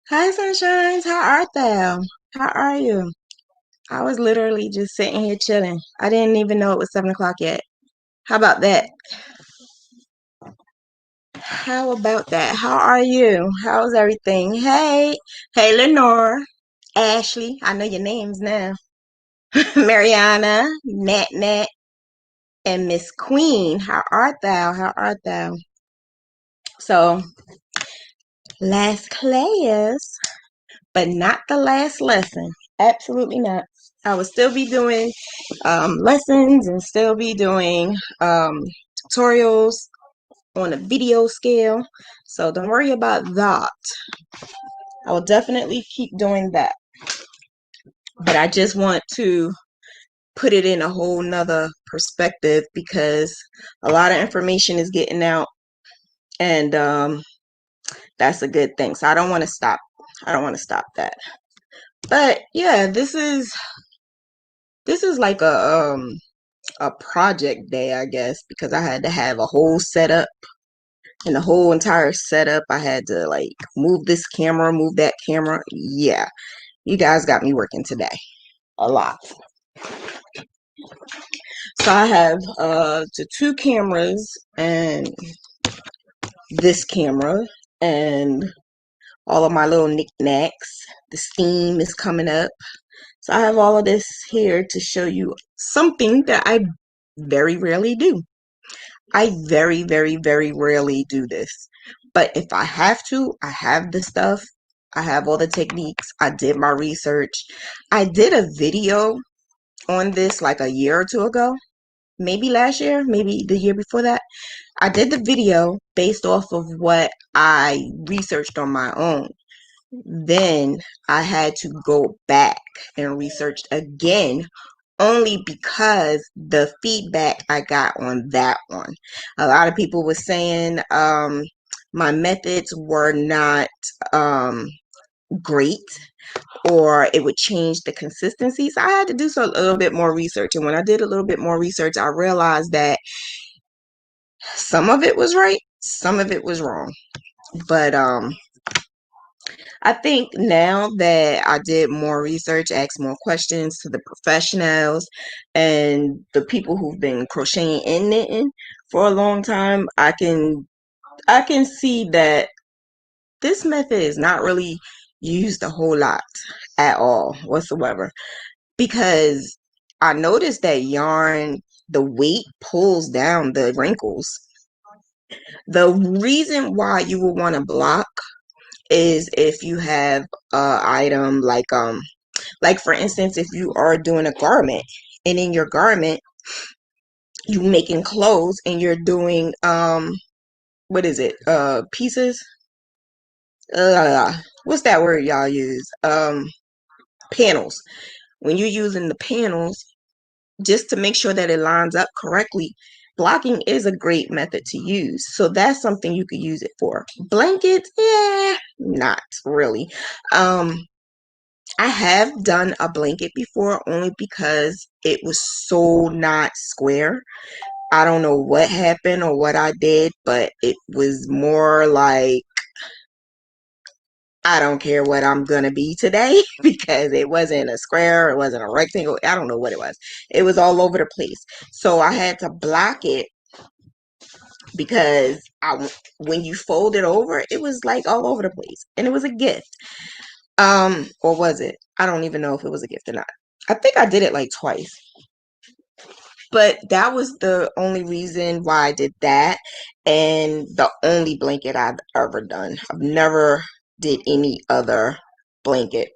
Hi, sunshines. How art thou? How are you? I was literally just sitting here chilling. I didn't even know it was 7 o'clock yet. How about that? How about that? How are you? How's everything? Hey, Lenore, Ashley. I know your names now. Mariana, Nat Nat, and Miss Queen. How art thou? How art thou? So, last class, but not the last lesson. Absolutely not. I will still be doing lessons and still be doing tutorials on a video scale. So don't worry about that. I will definitely keep doing that. But I just want to put it in a whole nother perspective because a lot of information is getting out and that's a good thing. So I don't want to stop. I don't want to stop that. But yeah, this is like a project day, I guess, because I had to have a whole setup and the whole entire setup. I had to like move this camera, move that camera. Yeah, you guys got me working today a lot. So I have the two cameras and this camera and all of my little knickknacks. The steam is coming up. So I have all of this here to show you something that I very rarely do. I very, very, very rarely do this. But if I have to, I have the stuff. I have all the techniques. I did my research. I did a video on this like a year or two ago. Maybe last year, maybe the year before that. I did the video based off of what I researched on my own. Then I had to go back and research again only because the feedback I got on that one. A lot of people were saying my methods were not great or it would change the consistency. So I had to do a little bit more research. And when I did a little bit more research, I realized that some of it was right, some of it was wrong. But I think now that I did more research, asked more questions to the professionals and the people who've been crocheting and knitting for a long time, I can see that this method is not really used a whole lot at all whatsoever because I noticed that yarn, the weight pulls down the wrinkles. The reason why you would want to block is if you have a item like for instance, if you are doing a garment and in your garment you making clothes and you're doing what is it, pieces, what's that word y'all use, panels. When you're using the panels, just to make sure that it lines up correctly, blocking is a great method to use. So that's something you could use it for. Blankets, yeah, not really. I have done a blanket before only because it was so not square. I don't know what happened or what I did, but it was more like I don't care what I'm gonna be today because it wasn't a square, it wasn't a rectangle. I don't know what it was. It was all over the place. So I had to block it because when you fold it over, it was like all over the place, and it was a gift. Or was it? I don't even know if it was a gift or not. I think I did it like twice. But that was the only reason why I did that, and the only blanket I've ever done. I've never did any other blanket.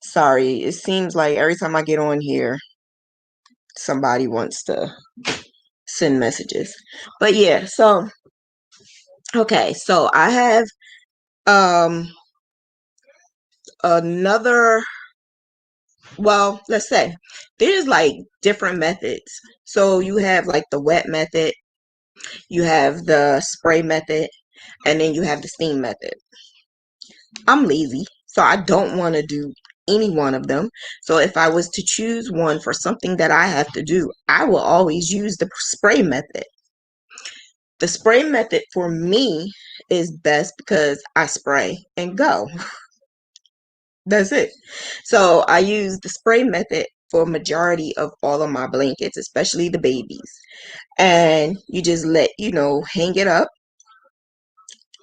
Sorry, it seems like every time I get on here, somebody wants to send messages. But yeah, so okay, so I have um another, well, let's say there's like different methods. So you have like the wet method, you have the spray method, and then you have the steam method. I'm lazy, so I don't want to do any one of them. So if I was to choose one for something that I have to do, I will always use the spray method. The spray method for me is best because I spray and go. That's it. So I use the spray method for majority of all of my blankets, especially the babies. And you just let, hang it up,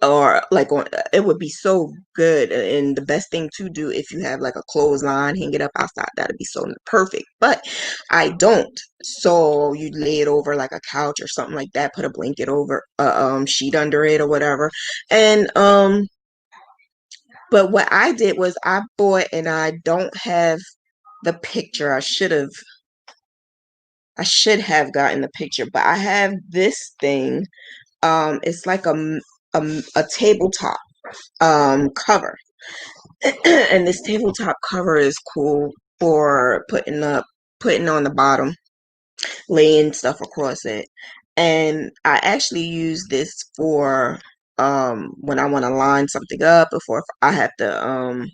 or like on, it would be so good. And the best thing to do, if you have like a clothesline, hang it up outside. That'd be so perfect. But I don't. So you lay it over like a couch or something like that, put a blanket over, sheet under it or whatever. And but what I did was I bought, and I don't have the picture. I should have gotten the picture, but I have this thing. It's like a tabletop cover. And this tabletop cover is cool for putting on the bottom, laying stuff across it. And I actually use this for when I want to line something up, before if I have to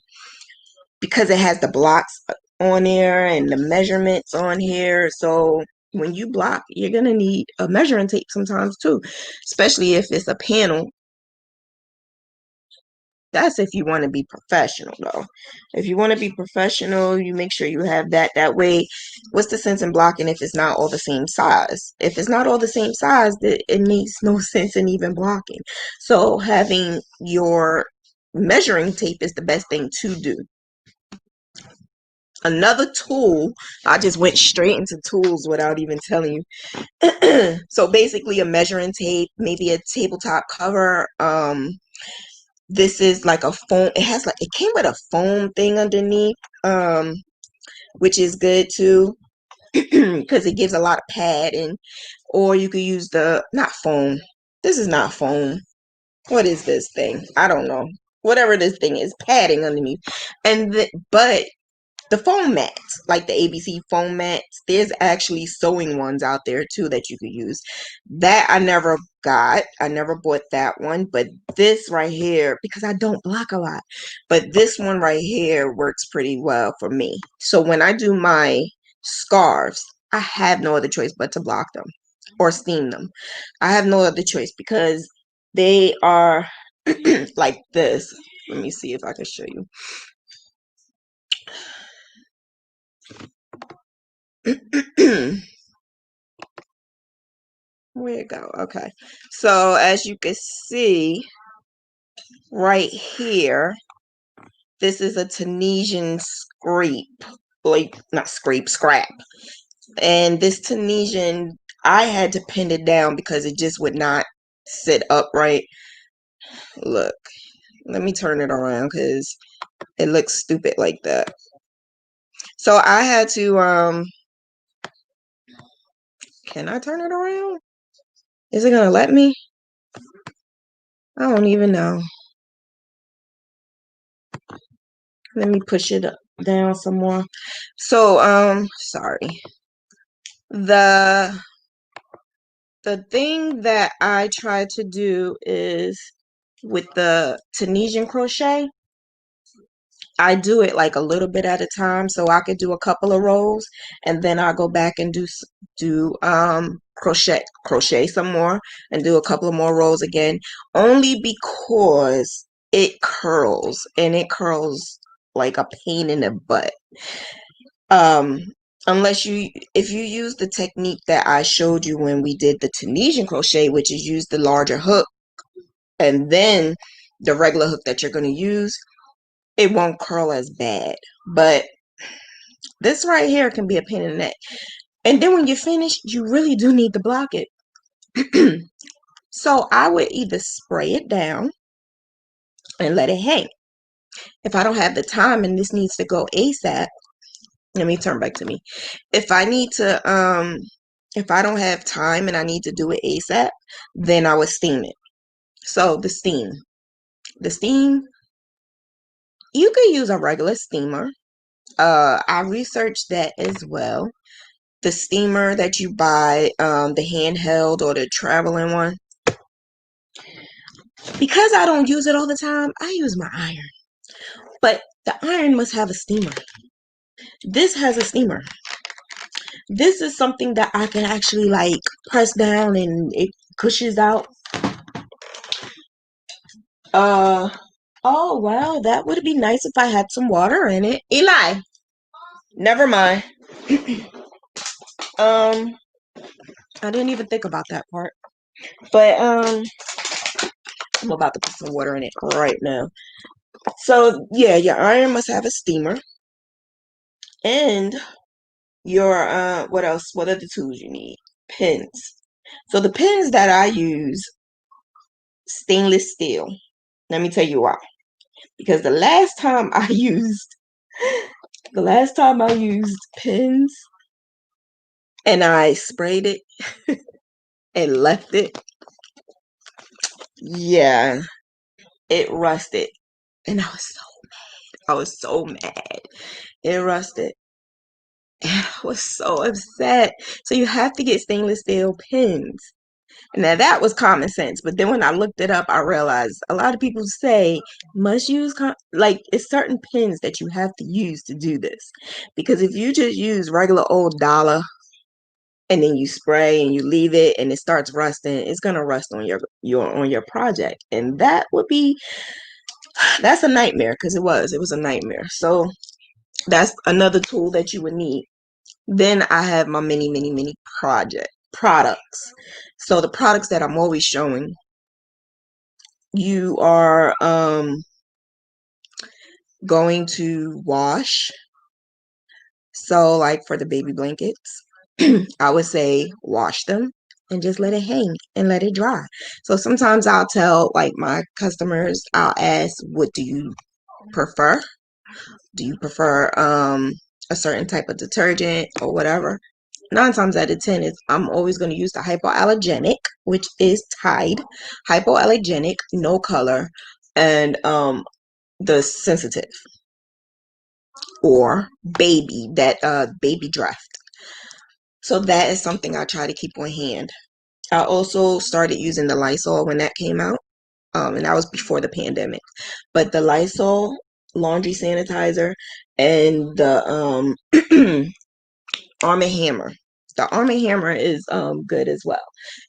because it has the blocks on there and the measurements on here. So when you block, you're gonna need a measuring tape sometimes too, especially if it's a panel. That's if you want to be professional, though. If you want to be professional, you make sure you have that. That way, what's the sense in blocking if it's not all the same size? If it's not all the same size, it makes no sense in even blocking. So having your measuring tape is the best thing to do. Another tool, I just went straight into tools without even telling you. So basically a measuring tape, maybe a tabletop cover. This is like a foam. It came with a foam thing underneath, which is good too, because it gives a lot of padding. Or you could use not foam. This is not foam. What is this thing? I don't know. Whatever this thing is, padding underneath. But the foam mats, like the ABC foam mats, there's actually sewing ones out there too that you could use. That I never got. I never bought that one. But this right here, because I don't block a lot, but this one right here works pretty well for me. So when I do my scarves, I have no other choice but to block them or steam them. I have no other choice because they are like this. Let me see if I can show you. Where'd it go? Okay. So as you can see right here, this is a Tunisian scrape. Like, not scrap. And this Tunisian, I had to pin it down because it just would not sit upright. Look, let me turn it around because it looks stupid like that. So I had to, can I turn it around? Is it gonna let me? I don't even know. Let me push it down some more. So, sorry. The thing that I try to do is with the Tunisian crochet, I do it like a little bit at a time, so I could do a couple of rows, and then I'll go back and do crochet some more, and do a couple of more rows again, only because it curls, and it curls like a pain in the butt. Um, if you use the technique that I showed you when we did the Tunisian crochet, which is use the larger hook and then the regular hook that you're going to use, it won't curl as bad. But this right here can be a pain in the neck. And then when you finish, you really do need to block it. So I would either spray it down and let it hang. If I don't have the time and this needs to go ASAP, let me turn back to me. If I need to, if I don't have time and I need to do it ASAP, then I would steam it. So the steam, you could use a regular steamer. I researched that as well. The steamer that you buy, the handheld or the traveling one. Because I don't use it all the time, I use my iron. But the iron must have a steamer. This has a steamer. This is something that I can actually like press down and it gushes out. Oh wow, that would be nice if I had some water in it. Eli, never mind. Um, I didn't even think about that part. But I'm about to put some water in it right now. So yeah, your iron must have a steamer. And your what else? What are the tools you need? Pins. So the pins that I use, stainless steel. Let me tell you why. Because the last time I used pins and I sprayed it and left it, yeah, it rusted. And I was so mad. It rusted. And I was so upset. So you have to get stainless steel pins. Now that was common sense, but then when I looked it up, I realized a lot of people say must use like it's certain pins that you have to use to do this. Because if you just use regular old dollar and then you spray and you leave it and it starts rusting, it's gonna rust on your project, and that's a nightmare because it was a nightmare. So that's another tool that you would need. Then I have my many products. So the products that I'm always showing, you are going to wash. So like for the baby blankets, I would say wash them and just let it hang and let it dry. So sometimes I'll tell like my customers, I'll ask, what do you prefer? Do you prefer a certain type of detergent or whatever? 9 times out of 10 is I'm always going to use the hypoallergenic, which is Tide, hypoallergenic, no color, and the sensitive or baby draft. So that is something I try to keep on hand. I also started using the Lysol when that came out, and that was before the pandemic. But the Lysol laundry sanitizer and the Arm & Hammer. The Arm & Hammer is good as well.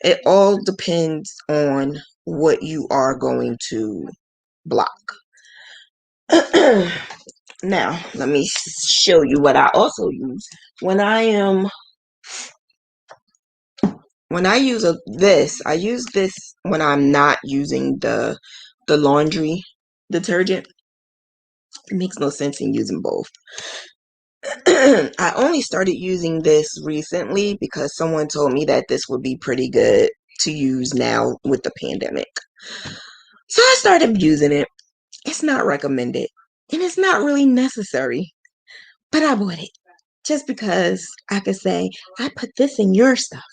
It all depends on what you are going to block. Now, let me show you what I also use. When I use I use this when I'm not using the laundry detergent. It makes no sense in using both. I only started using this recently because someone told me that this would be pretty good to use now with the pandemic. So I started using it. It's not recommended and it's not really necessary, but I bought it just because I could say, I put this in your stuff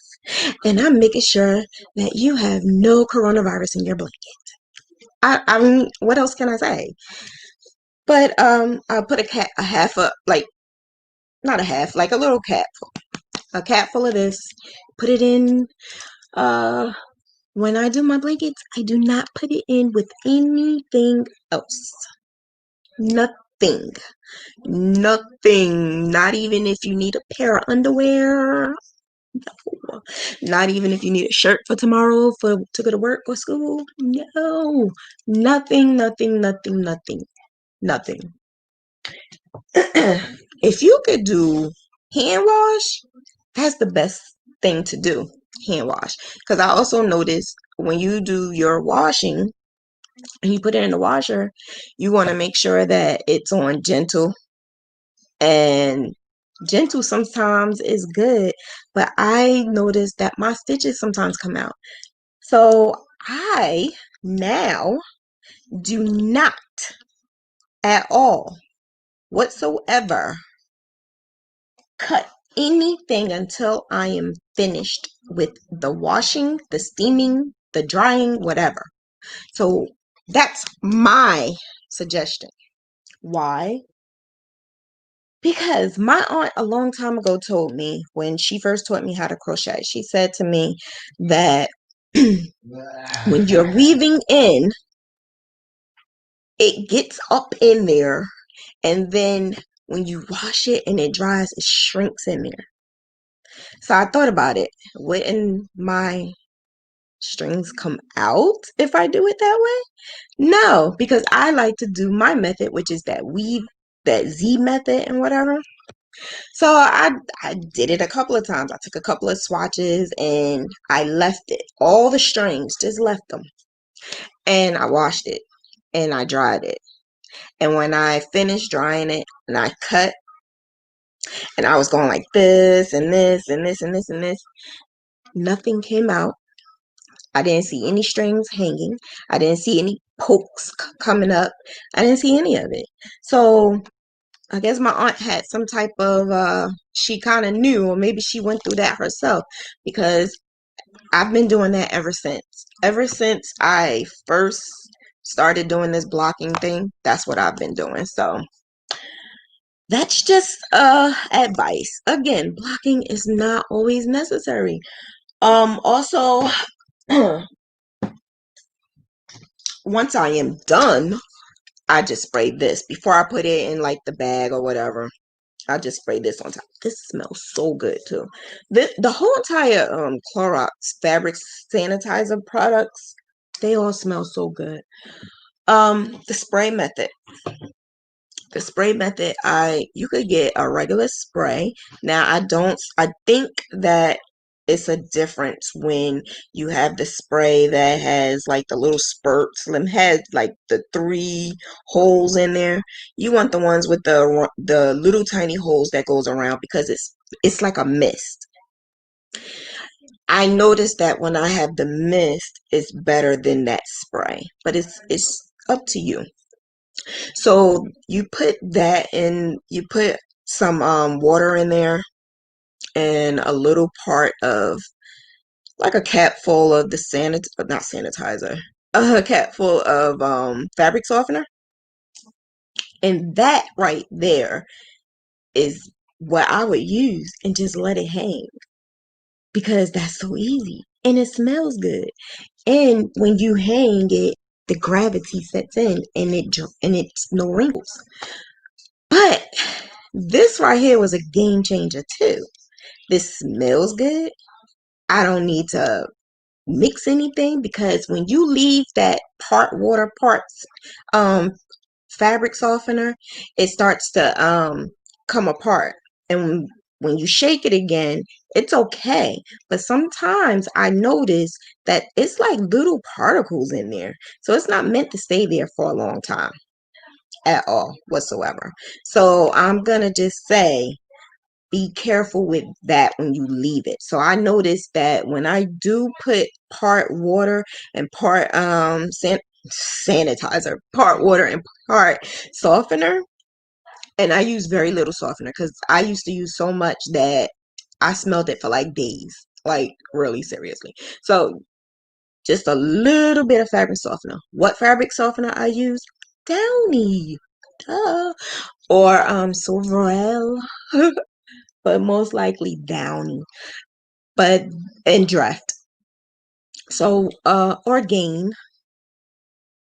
and I'm making sure that you have no coronavirus in your blanket. I mean, what else can I say? But I put a half a like not a half, like a little a cap full of this. Put it in. When I do my blankets, I do not put it in with anything else. Nothing. Nothing. Not even if you need a pair of underwear. Not even if you need a shirt for tomorrow to go to work or school. No. Nothing, nothing, nothing, nothing. Nothing. If you could do hand wash, that's the best thing to do. Hand wash. Because I also noticed when you do your washing and you put it in the washer, you want to make sure that it's on gentle. And gentle sometimes is good, but I noticed that my stitches sometimes come out. So I now do not at all whatsoever cut anything until I am finished with the washing, the steaming, the drying, whatever. So that's my suggestion. Why? Because my aunt a long time ago told me when she first taught me how to crochet, she said to me that when you're weaving in, it gets up in there, and then when you wash it and it dries, it shrinks in there. So I thought about it. Wouldn't my strings come out if I do it that way? No, because I like to do my method, which is that weave, that Z method and whatever. So I did it a couple of times. I took a couple of swatches and I left it. All the strings, just left them. And I washed it and I dried it. And when I finished drying it and I cut and I was going like this and this and this and this and this, nothing came out. I didn't see any strings hanging. I didn't see any pokes coming up. I didn't see any of it. So I guess my aunt had some type of, she kind of knew, or maybe she went through that herself, because I've been doing that ever since. Ever since I first started doing this blocking thing, that's what I've been doing. So that's just advice. Again, blocking is not always necessary. Also, once I am done, I just spray this before I put it in like the bag or whatever. I just spray this on top. This smells so good too. The whole entire Clorox fabric sanitizer products, they all smell so good. The spray method. The spray method, you could get a regular spray. Now I think that it's a difference when you have the spray that has like the little spurts, them has like the 3 holes in there. You want the ones with the little tiny holes that goes around, because it's like a mist. I noticed that when I have the mist, it's better than that spray, but it's up to you. So you put that in, you put some water in there and a little part of like a cap full of the not sanitizer, a cap full of fabric softener. And that right there is what I would use, and just let it hang, because that's so easy and it smells good. And when you hang it, the gravity sets in and it's no wrinkles. But this right here was a game changer too. This smells good. I don't need to mix anything, because when you leave that part water, parts um fabric softener, it starts to come apart. And when you shake it again, it's okay. But sometimes I notice that it's like little particles in there. So it's not meant to stay there for a long time at all whatsoever. So I'm gonna just say, be careful with that when you leave it. So I noticed that when I do put part water and part sanitizer, part water and part softener, and I use very little softener, because I used to use so much that I smelled it for like days, like really seriously. So just a little bit of fabric softener. What fabric softener I use? Downy. Duh. Or Silverell. But most likely Downy. But and Draft. So or Gain.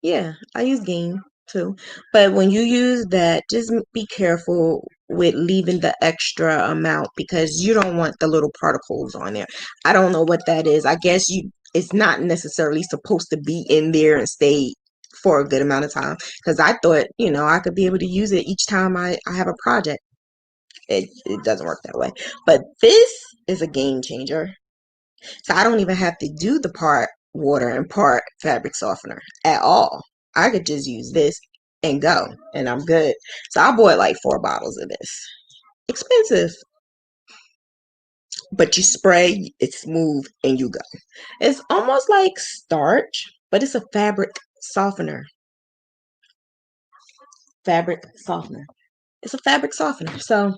Yeah, I use Gain too. But when you use that, just be careful with leaving the extra amount, because you don't want the little particles on there. I don't know what that is. I guess it's not necessarily supposed to be in there and stay for a good amount of time, because I thought, I could be able to use it each time I have a project. It doesn't work that way. But this is a game changer. So I don't even have to do the part water and part fabric softener at all. I could just use this and go, and I'm good. So I bought like 4 bottles of this. Expensive, but you spray, it's smooth, and you go. It's almost like starch, but it's a fabric softener. Fabric softener. It's a fabric softener. So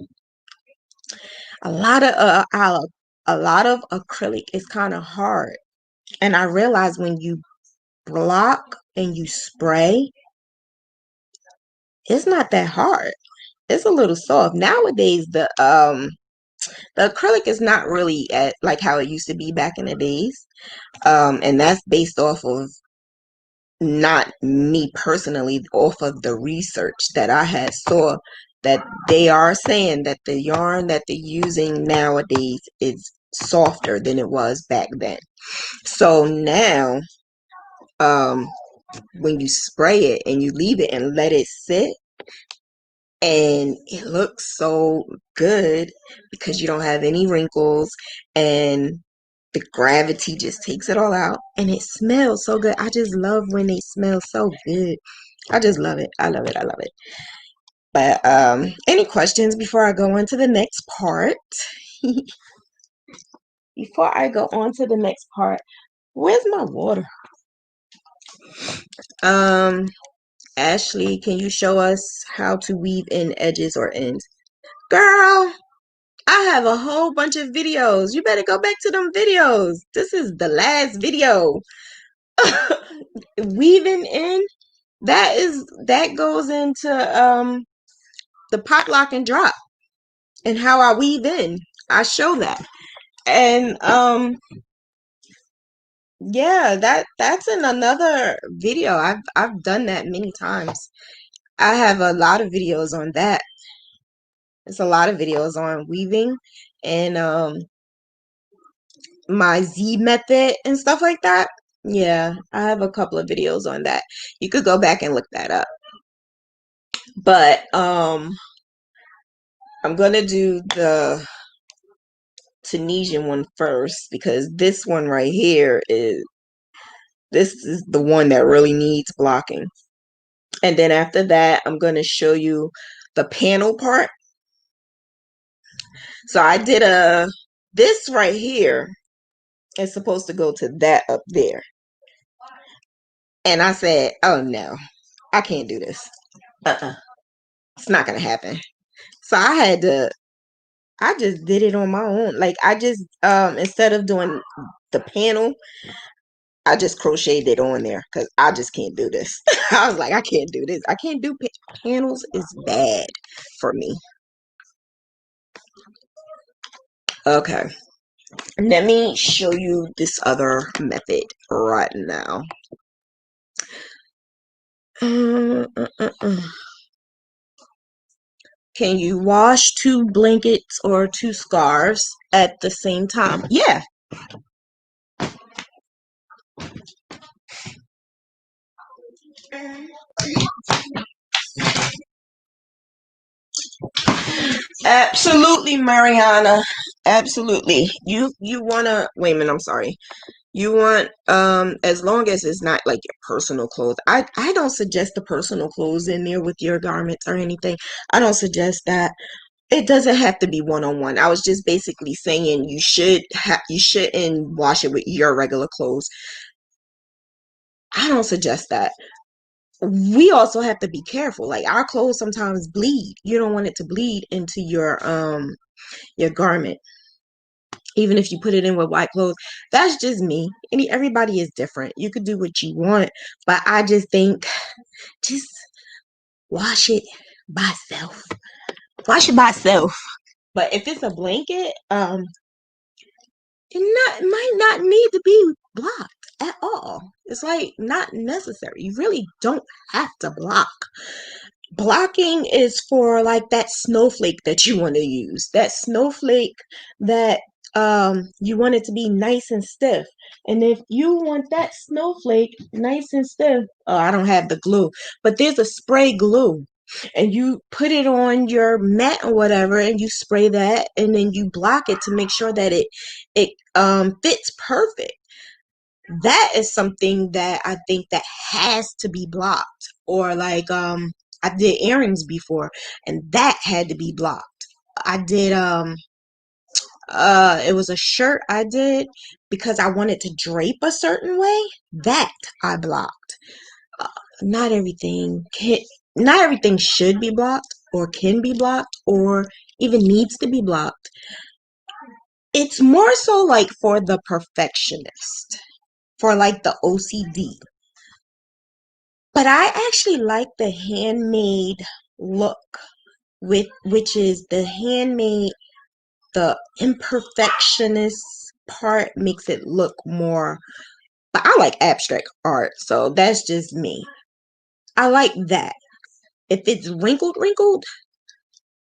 a lot of acrylic is kind of hard. And I realize when you block and you spray, it's not that hard. It's a little soft. Nowadays the acrylic is not really at like how it used to be back in the days. And that's based off of, not me personally, off of the research that I had saw, that they are saying that the yarn that they're using nowadays is softer than it was back then. So now, when you spray it and you leave it and let it sit, and it looks so good because you don't have any wrinkles, and the gravity just takes it all out, and it smells so good. I just love when they smell so good. I just love it. I love it. I love it. But any questions before I go on to the next part? Before I go on to the next part, where's my water? Um, Ashley, can you show us how to weave in edges or ends? Girl, I have a whole bunch of videos. You better go back to them videos. This is the last video. Weaving in, that goes into the pot lock and drop and how I weave in. I show that. And yeah, that's in another video. I've done that many times. I have a lot of videos on that. It's a lot of videos on weaving and my Z method and stuff like that. Yeah, I have a couple of videos on that. You could go back and look that up. But I'm gonna do the Tunisian one first because this one right here this is the one that really needs blocking. And then after that, I'm gonna show you the panel part. So I did this right here is supposed to go to that up there. And I said, oh no, I can't do this. It's not gonna happen. So I just did it on my own. Like I just instead of doing the panel, I just crocheted it on there because I just can't do this. I was like, I can't do this. I can't do panels. Is bad for me. Okay, let me show you this other method right now. Can you wash 2 blankets or 2 scarves at the same time? Yeah. Absolutely, Mariana. Absolutely. You wanna wait a minute, I'm sorry. You want as long as it's not like your personal clothes. I don't suggest the personal clothes in there with your garments or anything. I don't suggest that. It doesn't have to be one-on-one. I was just basically saying you shouldn't wash it with your regular clothes. I don't suggest that. We also have to be careful. Like our clothes sometimes bleed. You don't want it to bleed into your garment, even if you put it in with white clothes. That's just me. Everybody is different. You could do what you want, but I just think just wash it by self. Wash it by self. But if it's a blanket, it might not need to be blocked at all. It's like not necessary. You really don't have to block. Blocking is for like that snowflake that you want to use. That snowflake that you want it to be nice and stiff. And if you want that snowflake nice and stiff, oh, I don't have the glue, but there's a spray glue. And you put it on your mat or whatever and you spray that and then you block it to make sure that it fits perfect. That is something that I think that has to be blocked. Or like I did earrings before and that had to be blocked. I did it was a shirt I did because I wanted to drape a certain way. That I blocked. Uh, not everything can not everything should be blocked or can be blocked or even needs to be blocked. It's more so like for the perfectionist, for like the OCD. But I actually like the handmade look with which is the handmade, the imperfectionist part makes it look more, but I like abstract art, so that's just me. I like that. If it's wrinkled,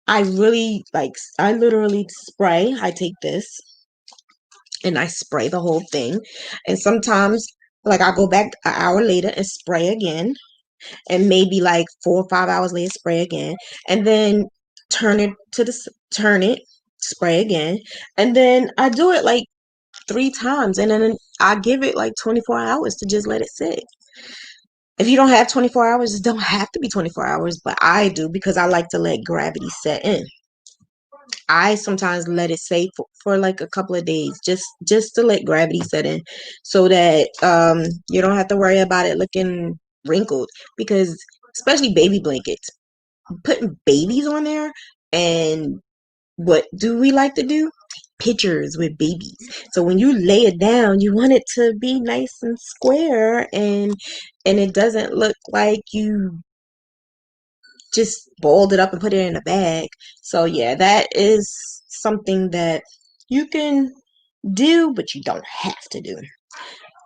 I really like I literally spray. I take this and I spray the whole thing. And sometimes, like, I go back an hour later and spray again, and maybe like 4 or 5 hours later, spray again, and then turn it, spray again, and then I do it like 3 times, and then I give it like 24 hours to just let it sit. If you don't have 24 hours, it don't have to be 24 hours, but I do because I like to let gravity set in. I sometimes let it stay for like a couple of days, just to let gravity set in, so that you don't have to worry about it looking wrinkled. Because especially baby blankets, putting babies on there, and what do we like to do? Pictures with babies. So when you lay it down, you want it to be nice and square, and it doesn't look like you just balled it up and put it in a bag. So yeah, that is something that you can do, but you don't have to do.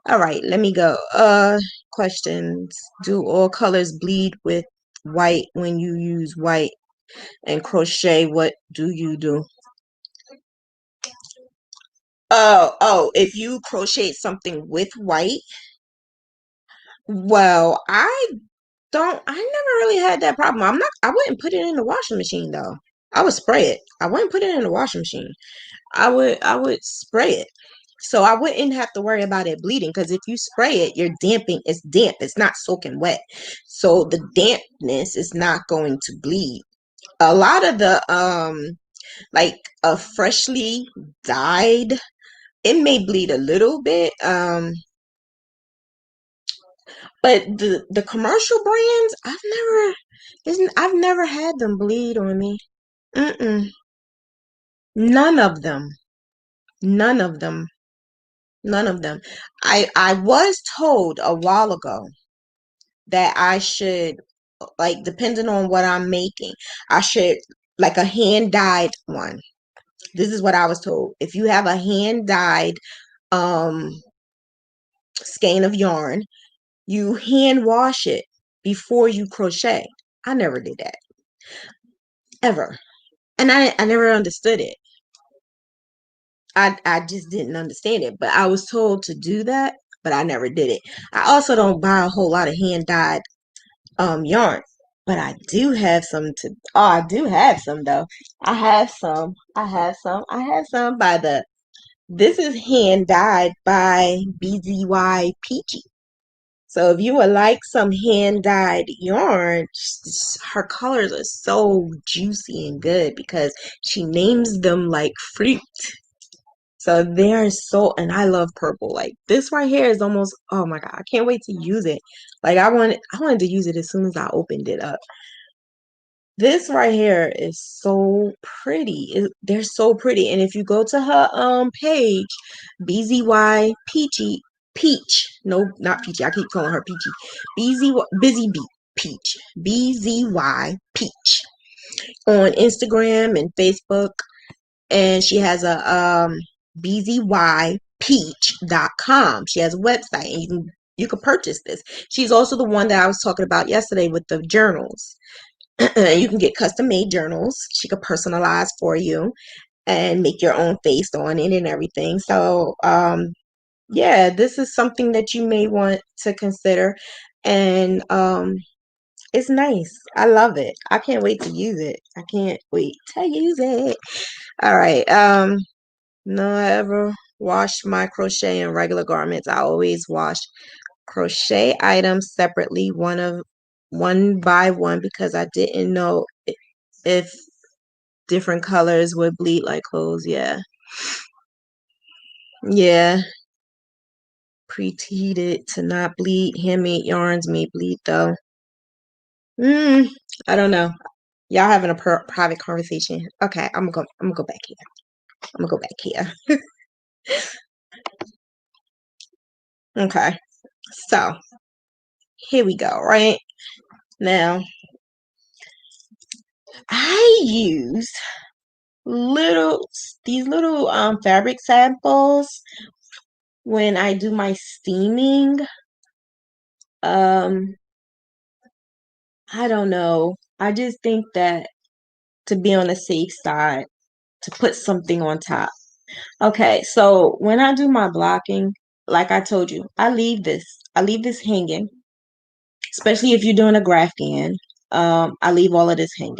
All right, let me go. Questions. Do all colors bleed with white when you use white and crochet? What do you do? If you crochet something with white, well, I never really had that problem. I wouldn't put it in the washing machine though. I would spray it. I wouldn't put it in the washing machine. I would spray it. So I wouldn't have to worry about it bleeding, because if you spray it, you're damping, it's damp, it's not soaking wet. So the dampness is not going to bleed. A lot of the like a freshly dyed, it may bleed a little bit. But the commercial brands, I've never had them bleed on me. Mm-mm. None of them. None of them. None of them. I was told a while ago that I should, like, depending on what I'm making, I should, like, a hand dyed one. This is what I was told. If you have a hand dyed um skein of yarn, you hand wash it before you crochet. I never did that ever, and I never understood it. I just didn't understand it, but I was told to do that, but I never did it. I also don't buy a whole lot of hand dyed yarn, but I do have some to. Oh, I do have some though. I have some. I have some. I have some by the. This is hand dyed by BZY Peachy. So if you would like some hand dyed yarn, her colors are so juicy and good because she names them like fruit. So they are so, and I love purple. Like this right here is almost, oh my God, I can't wait to use it. Like I wanted to use it as soon as I opened it up. This right here is so pretty. They're so pretty. And if you go to her page, BZY Peachy, Peach. No, not Peachy. I keep calling her Peachy. BZY Busy Bee Peach. BZY Peach on Instagram and Facebook, and she has a bzypeach.com. She has a website, and you can purchase this. She's also the one that I was talking about yesterday with the journals. You can get custom made journals. She could personalize for you and make your own face on it and everything. So yeah, this is something that you may want to consider, and it's nice. I love it. I can't wait to use it. I can't wait to use it. All right. No, I ever wash my crochet and regular garments. I always wash crochet items separately, one by one, because I didn't know if different colors would bleed like clothes. Yeah. Yeah. Preheated to not bleed. Handmade yarns may bleed though. Mm, I don't know. Y'all having a private conversation. Okay, I'm gonna go back here. I'm gonna go back here. Okay. So here we go, right? Now I use little these little fabric samples when I do my steaming. Um, I don't know. I just think that to be on the safe side, to put something on top. Okay, so when I do my blocking, like I told you, I leave this hanging, especially if you're doing a Graffian. I leave all of this hanging.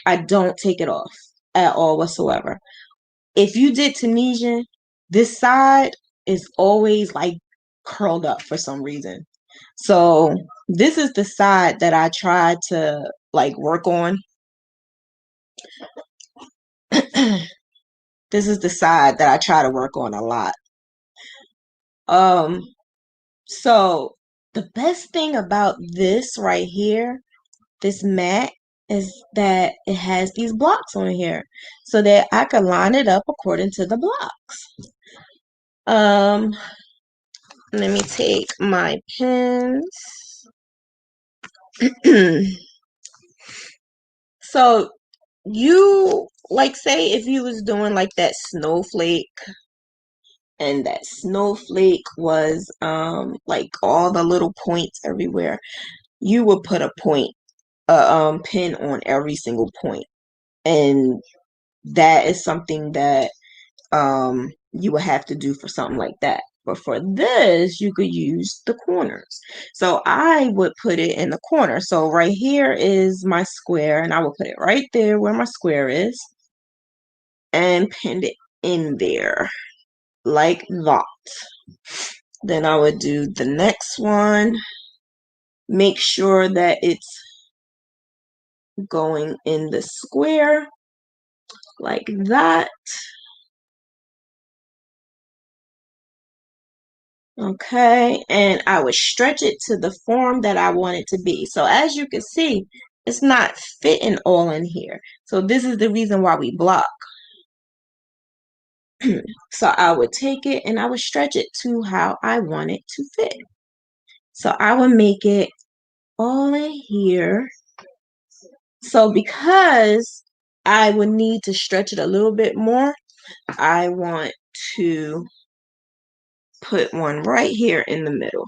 I don't take it off at all whatsoever. If you did Tunisian, this side is always like curled up for some reason. So this is the side that I try to like work on. This is the side that I try to work on a lot. Um, so the best thing about this right here, this mat, is that it has these blocks on here so that I can line it up according to the blocks. Um, Let me take my pins. So you like say if you was doing like that snowflake and that snowflake was like all the little points everywhere, you would put a point pin on every single point. And that is something that you would have to do for something like that. But for this, you could use the corners. So I would put it in the corner. So right here is my square, and I will put it right there where my square is and pin it in there like that. Then I would do the next one. Make sure that it's going in the square like that. Okay, and I would stretch it to the form that I want it to be. So as you can see, it's not fitting all in here. So this is the reason why we block. So I would take it and I would stretch it to how I want it to fit. So I would make it all in here. So because I would need to stretch it a little bit more, I want to put one right here in the middle.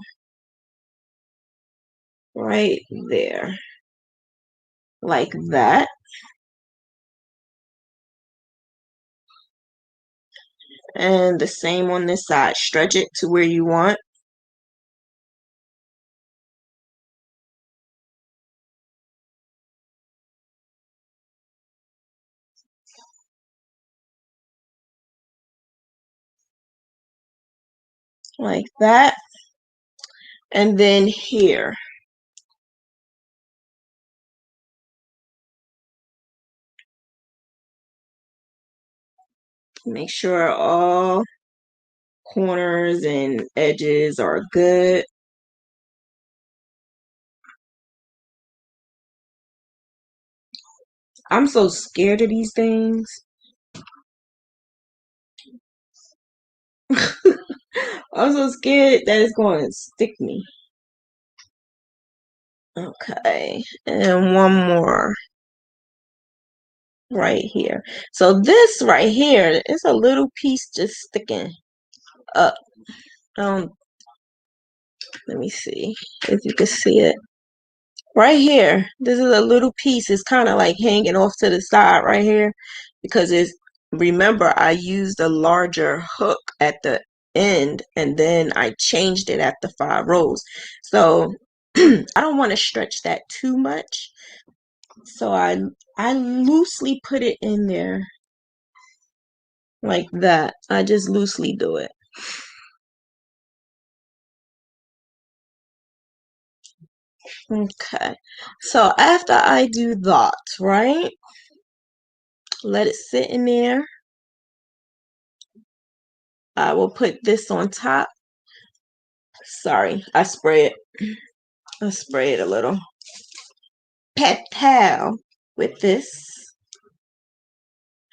Right there. Like that. And the same on this side. Stretch it to where you want. Like that. And then here. Make sure all corners and edges are good. I'm so scared of these things. I'm so scared that it's going to stick me. Okay. And one more right here. So this right here is a little piece just sticking up. Um, Let me see if you can see it. Right here, this is a little piece. It's kind of like hanging off to the side right here because it's, remember, I used a larger hook at the end and then I changed it at the 5 rows. So I don't want to stretch that too much. So I loosely put it in there like that. I just loosely do it. Okay. So after I do that, right? Let it sit in there. I will put this on top. Sorry, I spray it. I spray it a little. Pet towel with this.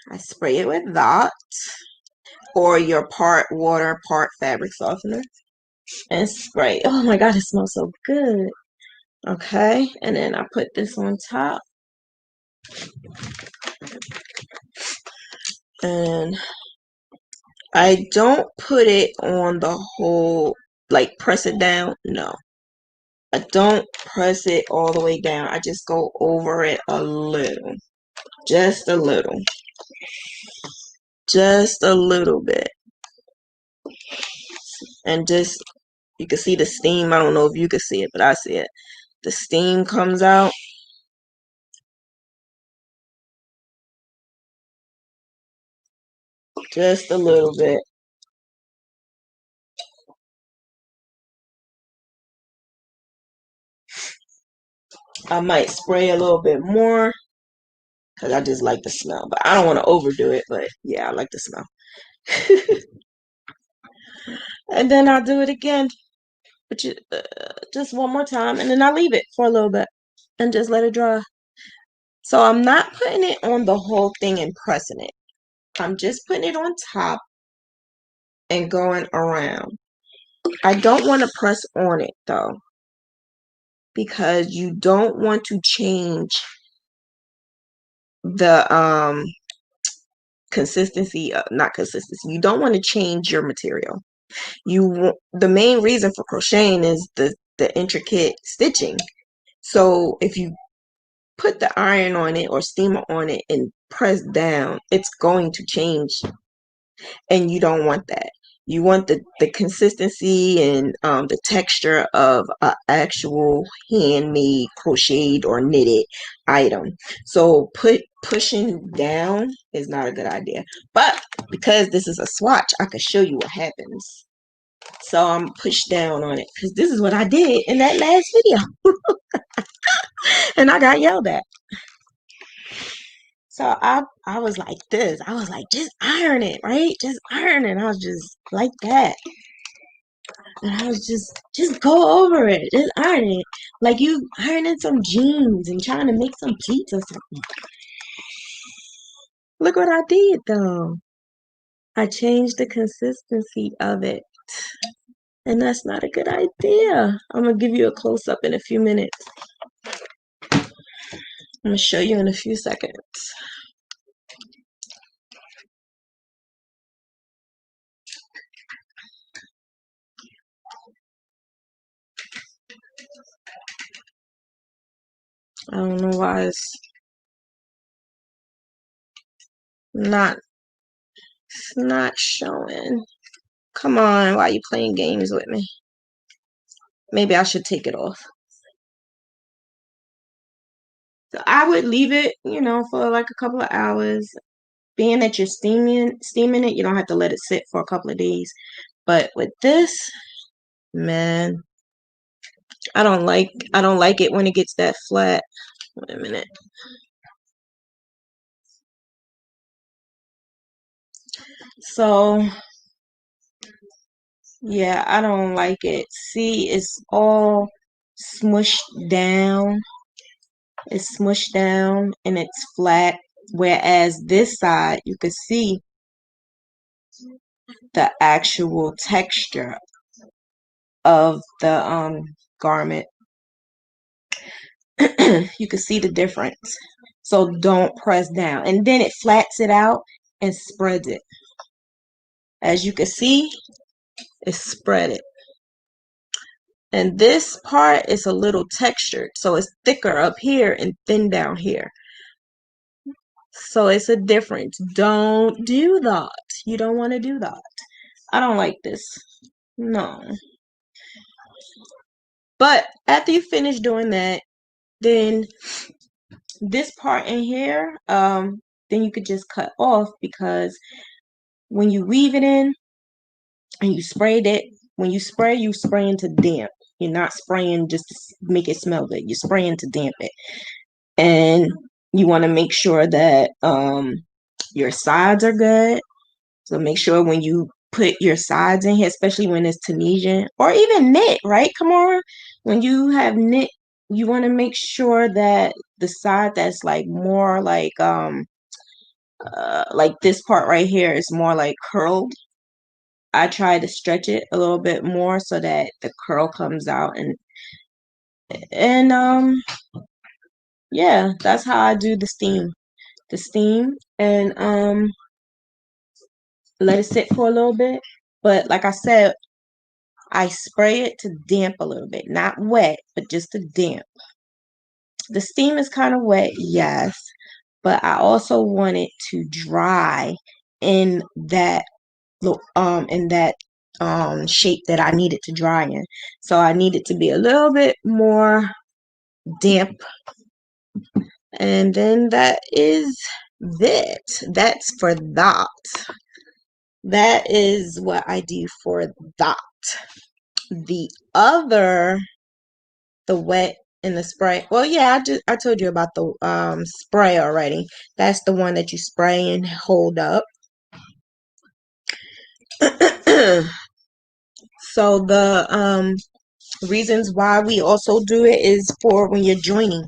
I spray it with that. Or your part water, part fabric softener. And spray. Oh my God, it smells so good. Okay, and then I put this on top. And I don't put it on the whole, like press it down. No. I don't press it all the way down. I just go over it a little. Just a little. just a little bit. And just, you can see the steam. I don't know if you can see it, but I see it. The steam comes out. Just a little bit. I might spray a little bit more because I just like the smell, but I don't want to overdo it. But yeah, I like the smell. And then I'll do it again, but just one more time, and then I leave it for a little bit and just let it dry. So I'm not putting it on the whole thing and pressing it. I'm just putting it on top and going around. I don't want to press on it though, because you don't want to change the consistency, not consistency. You don't want to change your material. The main reason for crocheting is the intricate stitching. So if you put the iron on it or steamer on it and press down, it's going to change, and you don't want that. You want the consistency and the texture of an actual handmade, crocheted, or knitted item. So pushing down is not a good idea. But because this is a swatch, I can show you what happens. So I'm pushed down on it because this is what I did in that last video. And I got yelled at. So I was like this. I was like, just iron it, right? Just iron it. I was just like that. And I was just go over it. Just iron it. Like you ironing some jeans and trying to make some pleats or something. Look what I did though. I changed the consistency of it. And that's not a good idea. I'm gonna give you a close up in a few minutes. I'm gonna show you in a few seconds. I don't know why not it's not showing. Come on, why are you playing games with me? Maybe I should take it off. So I would leave it, for like a couple of hours. Being that you're steaming it, you don't have to let it sit for a couple of days. But with this, man, I don't like it when it gets that flat. Wait a minute. So yeah, I don't like it. See, it's all smushed down. It's smushed down and it's flat. Whereas this side, you can see the actual texture of the garment. You can see the difference. So don't press down. And then it flats it out and spreads it. As you can see, it's spread it. And this part is a little textured. So it's thicker up here and thin down here. So it's a difference. Don't do that. You don't want to do that. I don't like this. No. But after you finish doing that, then this part in here, then you could just cut off, because when you weave it in and you sprayed it, when you spray into damp. You're not spraying just to make it smell good. You're spraying to damp it. And you want to make sure that your sides are good. So make sure when you put your sides in here, especially when it's Tunisian or even knit, right? Come on. When you have knit, you want to make sure that the side that's like more like this part right here is more like curled. I try to stretch it a little bit more so that the curl comes out, and yeah, that's how I do the steam. The steam, and let it sit for a little bit. But like I said, I spray it to damp a little bit, not wet, but just to damp. The steam is kind of wet, yes, but I also want it to dry in that shape that I needed to dry in. So I need it to be a little bit more damp. And then that is it. That's for that. That is what I do for that. The other, the wet and the spray. Well, yeah, I told you about the spray already. That's the one that you spray and hold up. So the reasons why we also do it is for when you're joining.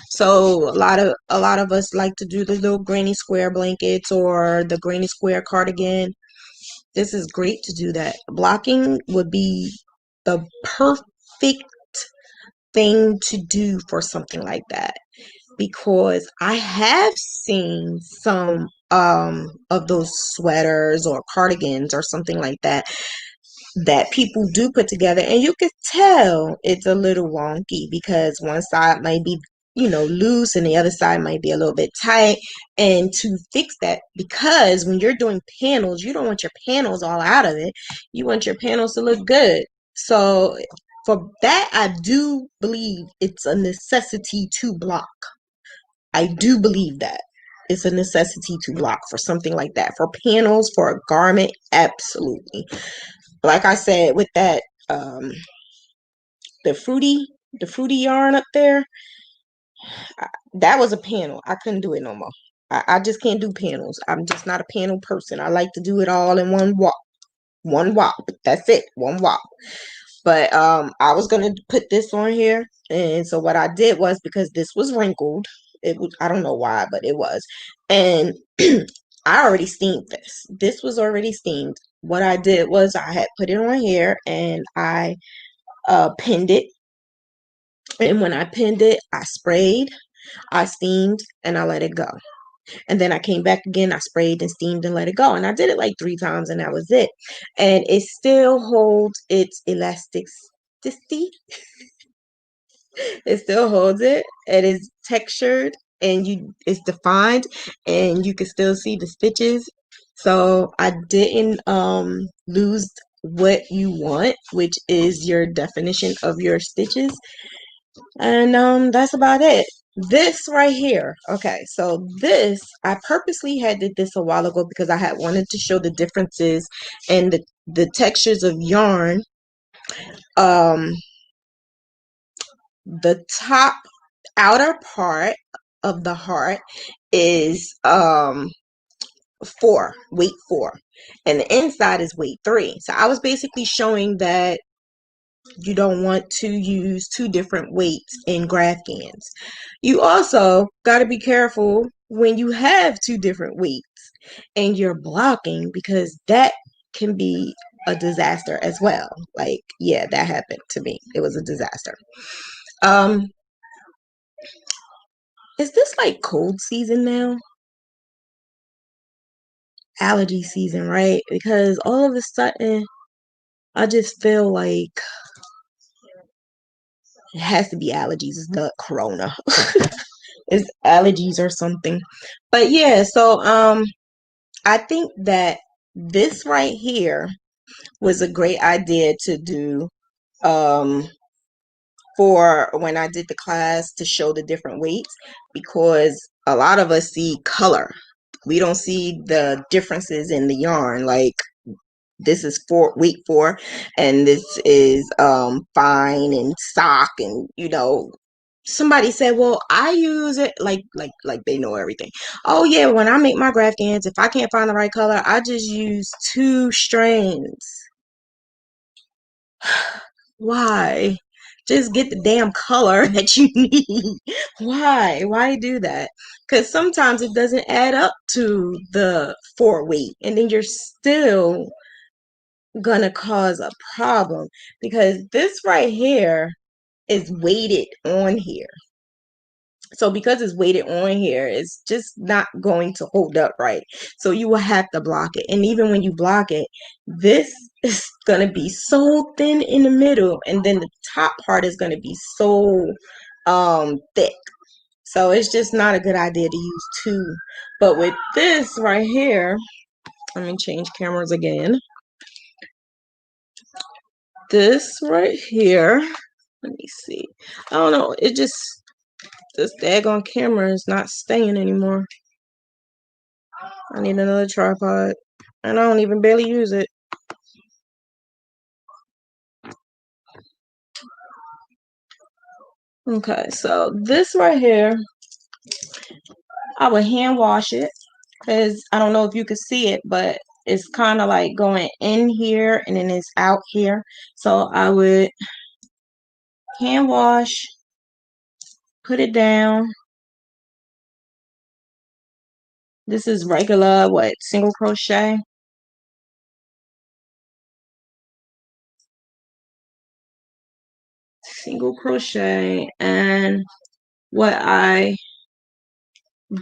So a lot of us like to do the little granny square blankets or the granny square cardigan. This is great to do that. Blocking would be the perfect thing to do for something like that, because I have seen some of those sweaters or cardigans or something like that people do put together, and you could tell it's a little wonky because one side might be, loose, and the other side might be a little bit tight. And to fix that, because when you're doing panels, you don't want your panels all out of it. You want your panels to look good. So for that, I do believe it's a necessity to block. I do believe that it's a necessity to block for something like that. For panels, for a garment, absolutely. Like I said, with that the fruity yarn up there, that was a panel. I couldn't do it no more. I just can't do panels. I'm just not a panel person. I like to do it all in one wop. One wop. That's it. One wop. But I was gonna put this on here, and so what I did was, because this was wrinkled, it was, I don't know why, but it was, and I already steamed this. This was already steamed. What I did was I had put it on here and I pinned it. And when I pinned it, I sprayed, I steamed, and I let it go. And then I came back again, I sprayed and steamed and let it go. And I did it like 3 times, and that was it. And it still holds its elasticity. It still holds it. It is textured and it's defined, and you can still see the stitches. So I didn't lose what you want, which is your definition of your stitches. And that's about it. This right here. Okay, so this, I purposely had did this a while ago because I had wanted to show the differences and the textures of yarn. The top outer part of the heart is weight 4, and the inside is weight 3. So I was basically showing that you don't want to use 2 different weights in graphgans. You also got to be careful when you have 2 different weights and you're blocking, because that can be a disaster as well. Like, yeah, that happened to me. It was a disaster. um Is this like cold season now? Allergy season, right? Because all of a sudden, I just feel like it has to be allergies. It's not corona. It's allergies or something. But yeah, so I think that this right here was a great idea to do for when I did the class, to show the different weights, because a lot of us see color. We don't see the differences in the yarn. Like, this is weight 4, and this is fine and sock, and somebody said, well, I use it like they know everything. Oh yeah, when I make my graphgans, if I can't find the right color, I just use 2 strands. Why? Just get the damn color that you need. Why do that? Because sometimes it doesn't add up to the 4 weight, and then you're still gonna cause a problem, because this right here is weighted on here. So because it's weighted on here, it's just not going to hold up right. So you will have to block it. And even when you block it, this is going to be so thin in the middle, and then the top part is going to be so thick. So it's just not a good idea to use 2. But with this right here, Let me change cameras again. This right here, let me see. I don't know, it just, this daggone camera is not staying anymore. I need another tripod, and I don't even barely use it. Okay, so this right here, I would hand wash it because I don't know if you could see it, but it's kind of like going in here and then it's out here. So I would hand wash, put it down. This is regular, single crochet. Single crochet. And what I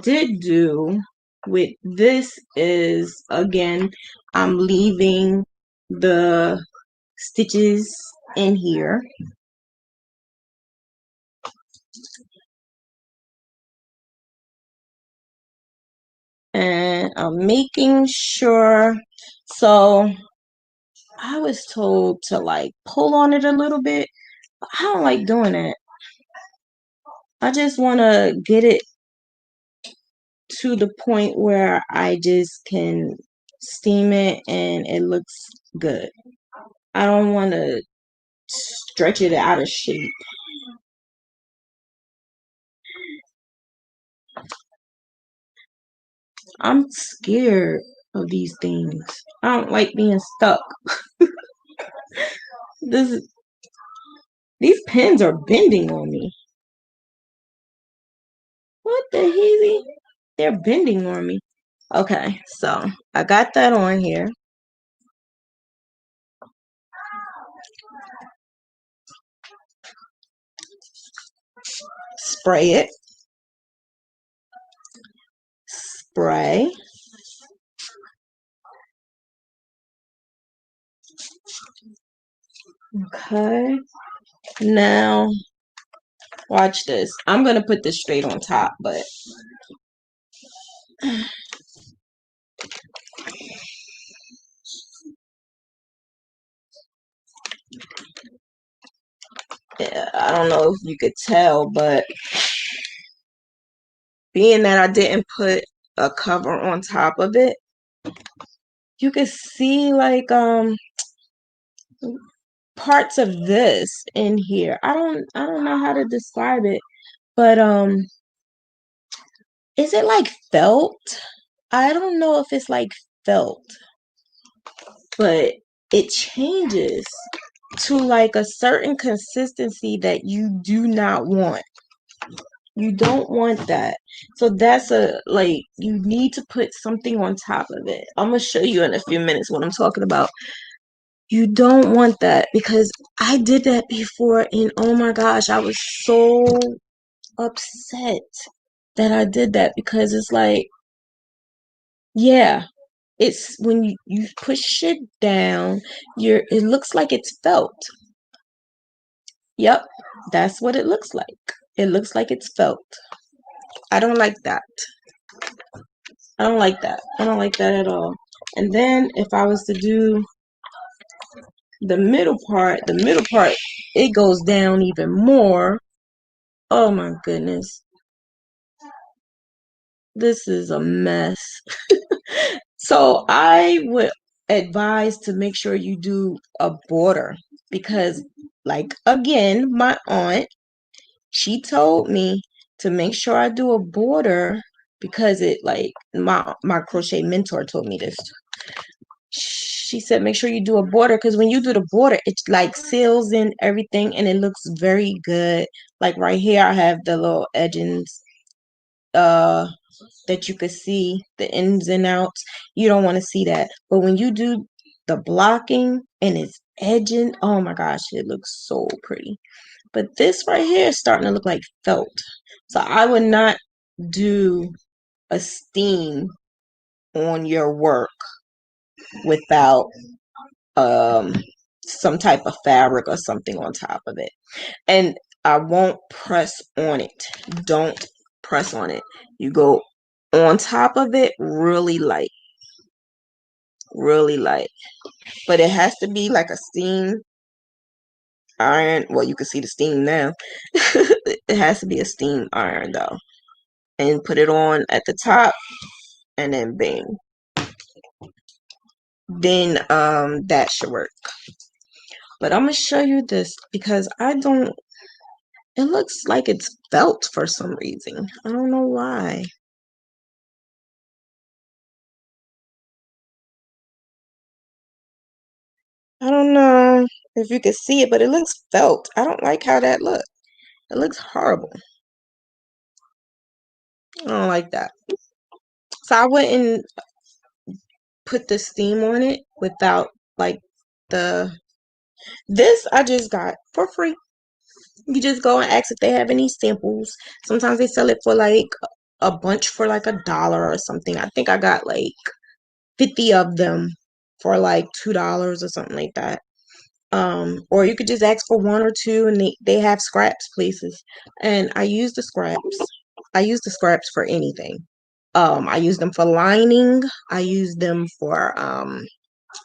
did do with this is, again, I'm leaving the stitches in here. And I'm making sure, so I was told to like pull on it a little bit. I don't like doing that. I just want to get it to the point where I just can steam it and it looks good. I don't want to stretch it out of shape. I'm scared of these things. I don't like being stuck. This These pins are bending on me. What the heezy? They're bending on me. Okay, so I got that on here. Spray it. Spray. Okay. Now, watch this. I'm going to put this straight on top, but yeah, I don't know if you could tell, but being that I didn't put a cover on top of it, you can see like parts of this in here. I don't know how to describe it, but is it like felt? I don't know if it's like felt, but it changes to like a certain consistency that you do not want. You don't want that. So that's you need to put something on top of it. I'm going to show you in a few minutes what I'm talking about. You don't want that because I did that before and oh my gosh, I was so upset that I did that because it's like, yeah, it's when you push it down, it looks like it's felt. Yep, that's what it looks like. It looks like it's felt. I don't like that. I don't like that. I don't like that at all. And then if I was to do the middle part, it goes down even more. Oh my goodness. This is a mess. So I would advise to make sure you do a border because like again, my aunt, she told me to make sure I do a border because it like my crochet mentor told me this. She said make sure you do a border because when you do the border, it like seals in everything and it looks very good. Like right here, I have the little edgings that you could see the ins and outs. You don't want to see that. But when you do the blocking and it's edging, oh my gosh, it looks so pretty. But this right here is starting to look like felt. So I would not do a steam on your work without um some type of fabric or something on top of it. And I won't press on it. Don't press on it. You go on top of it really light. really light. But it has to be like a steam iron. Well, you can see the steam now. It has to be a steam iron though. And put it on at the top and then bing. Then that should work. But I'm gonna show you this because I don't, it looks like it's felt for some reason. I don't know why. I don't know if you can see it, but it looks felt. I don't like how that looks. It looks horrible. I don't like that. So I wouldn't put the steam on it without like the, this I just got for free. You just go and ask if they have any samples. Sometimes they sell it for like a bunch for like $1 or something. I think I got like 50 of them for like $2 or something like that. Or you could just ask for one or two, and they have scraps places. And I use the scraps. I use the scraps for anything. I use them for lining. I use them for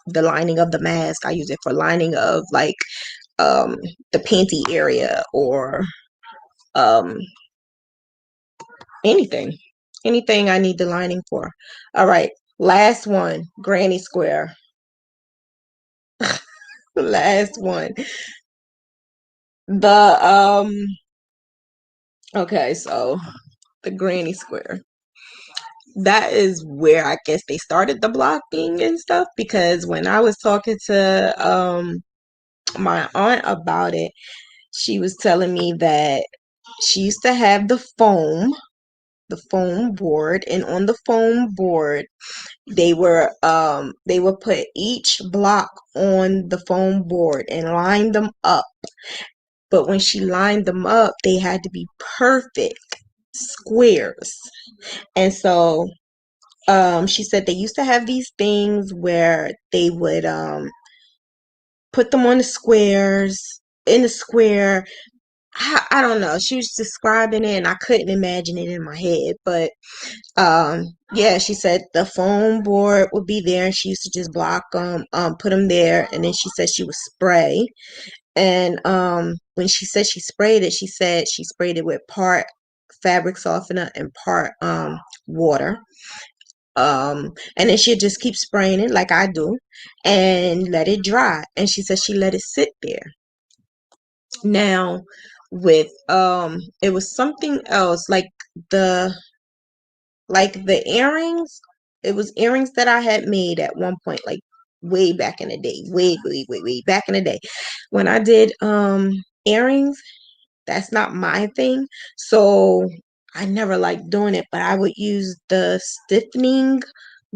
the lining of the mask. I use it for lining of like um the panty area, or um anything. Anything I need the lining for. All right. Last one, granny square. Last one. The okay, so the granny square. That is where I guess they started the blocking and stuff, because when I was talking to my aunt about it, she was telling me that she used to have the foam board, and on the foam board they would put each block on the foam board and line them up. But when she lined them up, they had to be perfect squares. And so she said they used to have these things where they would put them on the squares, in the square. I don't know. She was describing it and I couldn't imagine it in my head. But yeah, she said the foam board would be there and she used to just block them, put them there, and then she said she would spray. And when she said she sprayed it, she said she sprayed it with part fabric softener and part water. And then she'd just keep spraying it like I do and let it dry. And she said she let it sit there. Now with it was something else, the the earrings. It was earrings that I had made at one point, like way back in the day, way back in the day when I did earrings. That's not my thing, so I never liked doing it, but I would use the stiffening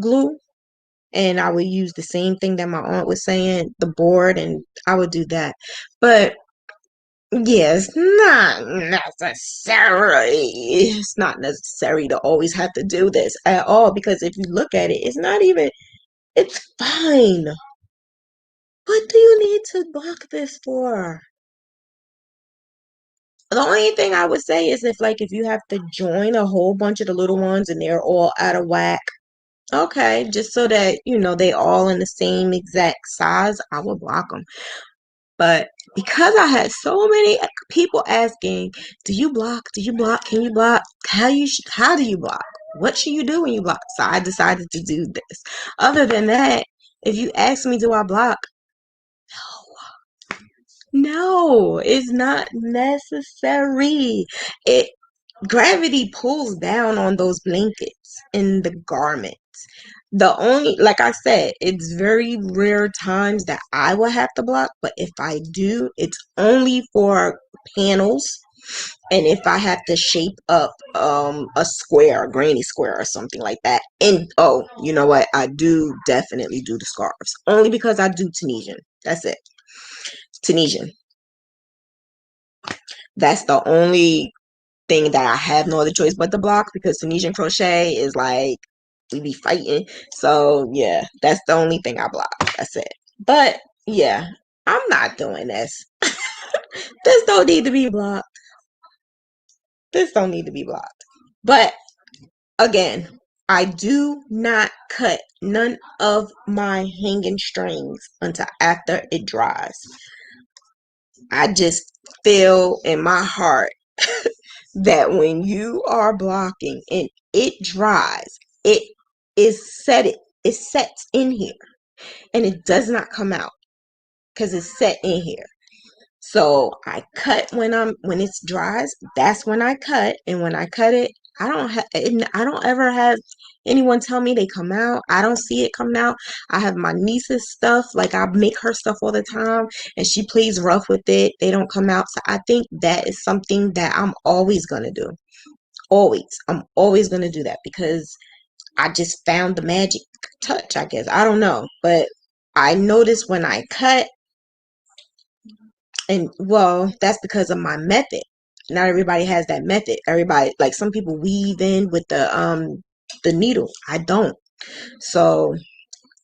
glue, and I would use the same thing that my aunt was saying, the board, and I would do that. But yes, not necessary. It's not necessary to always have to do this at all, because if you look at it, it's not even, it's fine. What do you need to block this for? The only thing I would say is if you have to join a whole bunch of the little ones and they're all out of whack, okay, just so that they all in the same exact size, I would block them. But because I had so many people asking, "Do you block? Do you block? Can you block? How do you block? What should you do when you block?" So I decided to do this. Other than that, if you ask me, do I block? No, it's not necessary. It Gravity pulls down on those blankets in the garment. The only, like I said, it's very rare times that I will have to block, but if I do, it's only for panels, and if I have to shape up a square, a granny square or something like that. And oh, you know what? I do definitely do the scarves. Only because I do Tunisian. That's it. Tunisian. That's the only thing that I have no other choice but to block, because Tunisian crochet is like we be fighting. So yeah, that's the only thing I block. That's it. But yeah, I'm not doing this. This don't need to be blocked. This don't need to be blocked. But again, I do not cut none of my hanging strings until after it dries. I just feel in my heart that when you are blocking and it dries, it it sets in here and it does not come out because it's set in here. So I cut when it's dries. That's when I cut, and when I cut it, I don't ever have anyone tell me they come out. I don't see it come out. I have my niece's stuff, like I make her stuff all the time, and she plays rough with it. They don't come out. So I think that is something that I'm always gonna do. Always, I'm always gonna do that because I just found the magic touch. I guess I don't know, but I notice when I cut. And well, that's because of my method. Not everybody has that method. Everybody, like some people weave in with the needle. I don't. So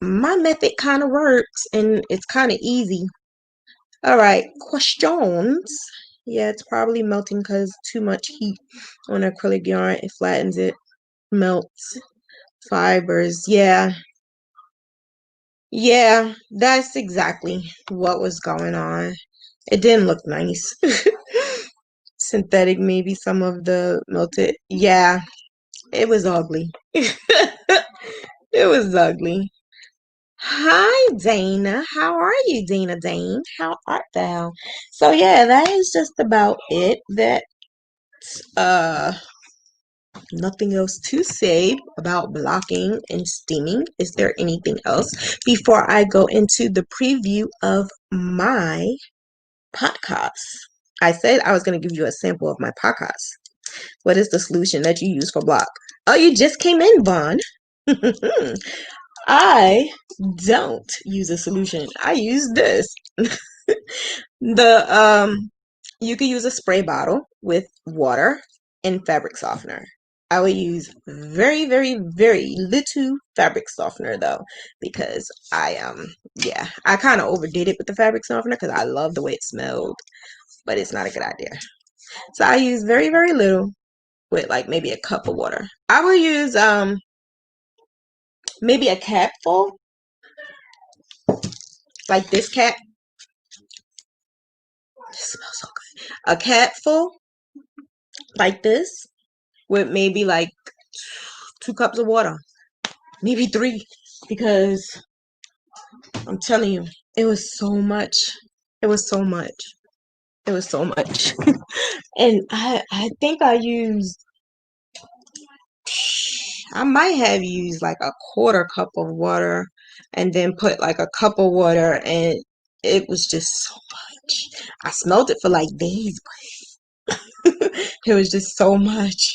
my method kind of works and it's kind of easy. All right, questions. Yeah, it's probably melting because too much heat on acrylic yarn. It flattens it, melts fibers. Yeah, yeah, that's exactly what was going on. It didn't look nice. Synthetic, maybe some of the melted. Yeah, it was ugly. It was ugly. Hi, Dana. How are you, Dana Dane? How art thou? So yeah, that is just about it. That uh nothing else to say about blocking and steaming. Is there anything else before I go into the preview of my podcast? I said I was going to give you a sample of my podcast. What is the solution that you use for block? Oh, you just came in, Vaughn. I don't use a solution. I use this. The you could use a spray bottle with water and fabric softener. I would use very, very, very little fabric softener though, because yeah, I kind of overdid it with the fabric softener because I love the way it smelled, but it's not a good idea. So I use very, very little with like maybe a cup of water. I will use maybe a cap full, like this cap. It smells so good. A cap full like this with maybe like 2 cups of water, maybe 3, because I'm telling you, it was so much. It was so much. It was so much. And I think I might have used like a quarter cup of water and then put like a cup of water, and it was just so much. I smelled it for like days. It was just so much.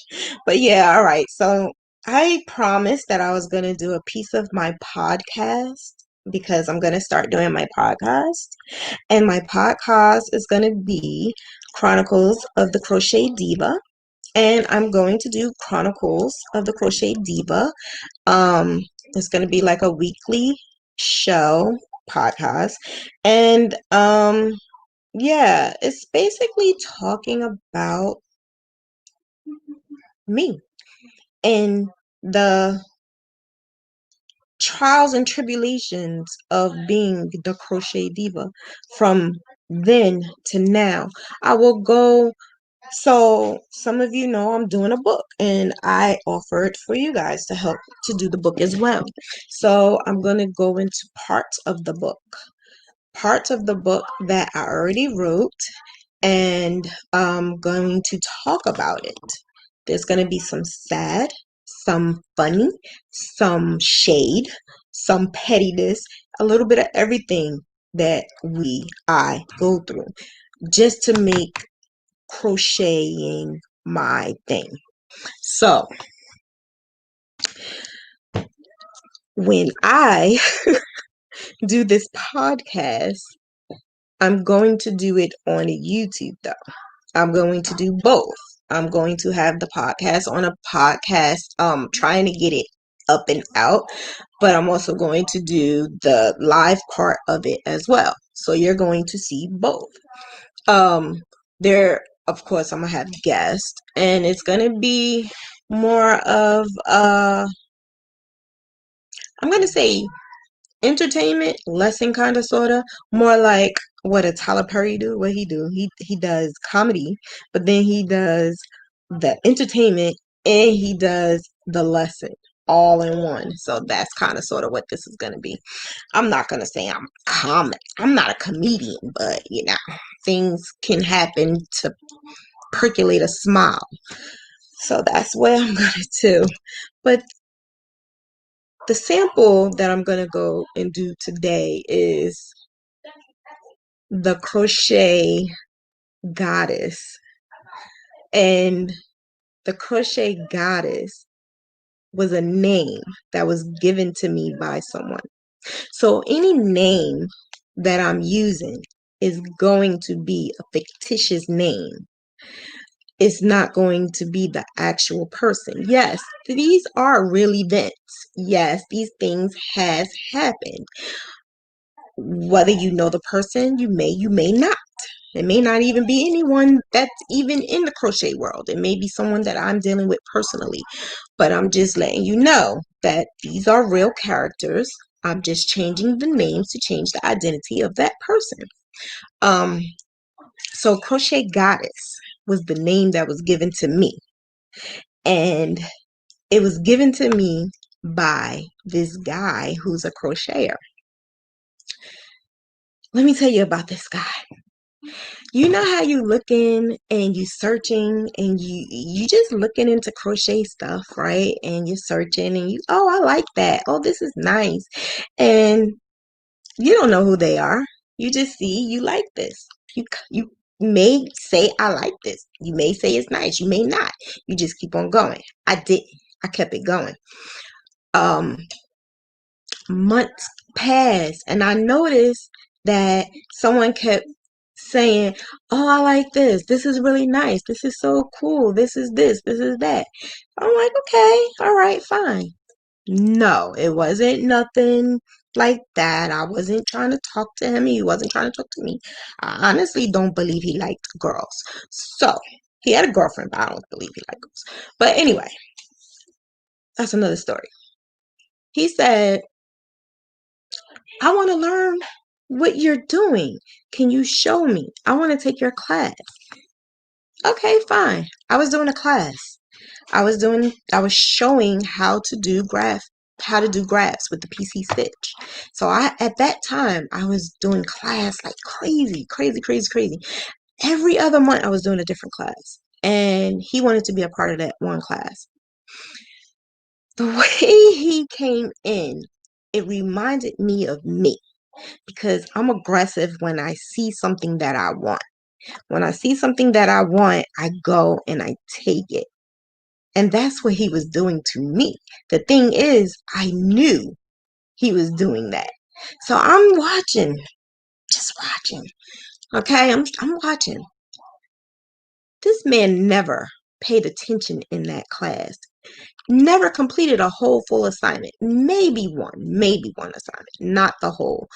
But yeah, all right. So I promised that I was going to do a piece of my podcast because I'm going to start doing my podcast. And my podcast is going to be Chronicles of the Crochet Diva. And I'm going to do Chronicles of the Crochet Diva. Um, it's going to be like a weekly show podcast. And yeah, it's basically talking about me and the trials and tribulations of being the crochet diva from then to now. I will go. So some of you know I'm doing a book and I offered for you guys to help to do the book as well. So I'm going to go into parts of the book that I already wrote, and I'm going to talk about it. There's going to be some sad, some funny, some shade, some pettiness, a little bit of everything that I go through just to make crocheting my thing. So when I do this podcast, I'm going to do it on YouTube though. I'm going to do both. I'm going to have the podcast on a podcast, trying to get it up and out, but I'm also going to do the live part of it as well. So you're going to see both. There, of course, I'm gonna have guests, and it's gonna be more of I'm gonna say entertainment, lesson kind of sorta, more like what a Tyler Perry do. What he do? He does comedy, but then he does the entertainment and he does the lesson all in one. So that's kind of sort of what this is gonna be. I'm not gonna say I'm not a comedian, but things can happen to percolate a smile. So that's what I'm gonna do. But the sample that I'm gonna go and do today is the Crochet Goddess. And the Crochet Goddess was a name that was given to me by someone. So any name that I'm using is going to be a fictitious name. It's not going to be the actual person. Yes, these are real events. Yes, these things has happened. Whether you know the person, you may not. It may not even be anyone that's even in the crochet world. It may be someone that I'm dealing with personally. But I'm just letting you know that these are real characters. I'm just changing the names to change the identity of that person. Um, so Crochet Goddess was the name that was given to me. And it was given to me by this guy who's a crocheter. Let me tell you about this guy. You know how you looking and you searching and you just looking into crochet stuff, right? And you're searching and oh, I like that. Oh, this is nice. And you don't know who they are. You just see you like this. You may say I like this. You may say it's nice. You may not. You just keep on going. I did. I kept it going. Months passed and I noticed that someone kept saying, oh, I like this. This is really nice. This is so cool. This is this. This is that. I'm like, okay, all right, fine. No, it wasn't nothing like that. I wasn't trying to talk to him. He wasn't trying to talk to me. I honestly don't believe he liked girls. So he had a girlfriend, but I don't believe he liked girls. But anyway, that's another story. He said, I want to learn what you're doing. Can you show me? I want to take your class. Okay, fine. I was doing a class. I was showing how to do graphs with the PC Stitch. So at that time I was doing class like crazy, crazy, crazy, crazy. Every other month I was doing a different class. And he wanted to be a part of that one class. The way he came in, it reminded me of me because I'm aggressive when I see something that I want. When I see something that I want, I go and I take it. And that's what he was doing to me. The thing is, I knew he was doing that. So I'm watching, just watching. Okay, I'm watching. This man never paid attention in that class. Never completed a whole full assignment. Maybe one assignment, not the whole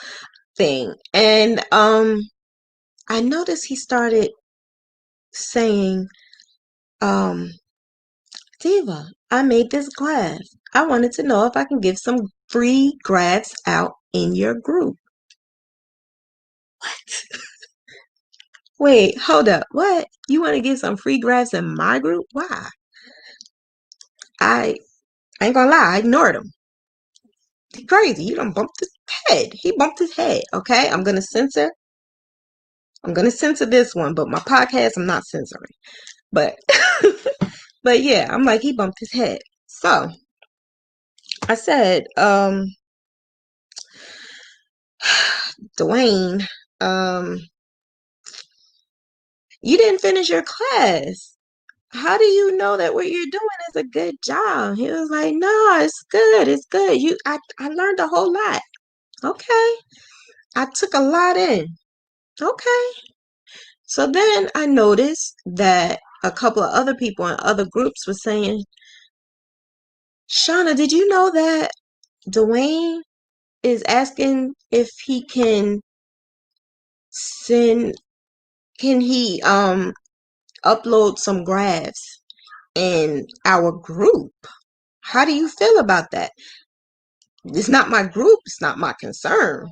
thing. And I noticed he started saying, Diva, I made this class. I wanted to know if I can give some free graphs out in your group. What? Wait, hold up. What? You want to give some free graphs in my group? Why? I ain't gonna lie, I ignored him. He crazy. He done bumped his head. He bumped his head. Okay, I'm gonna censor this one, but my podcast I'm not censoring. But but yeah, I'm like he bumped his head. So I said, Dwayne, you didn't finish your class. How do you know that what you're doing is a good job? He was like, no, it's good. It's good. I learned a whole lot. Okay. I took a lot in. Okay. So then I noticed that a couple of other people in other groups were saying, Shauna, did you know that Dwayne is asking if he can send, can he upload some graphs in our group? How do you feel about that? It's not my group. It's not my concern.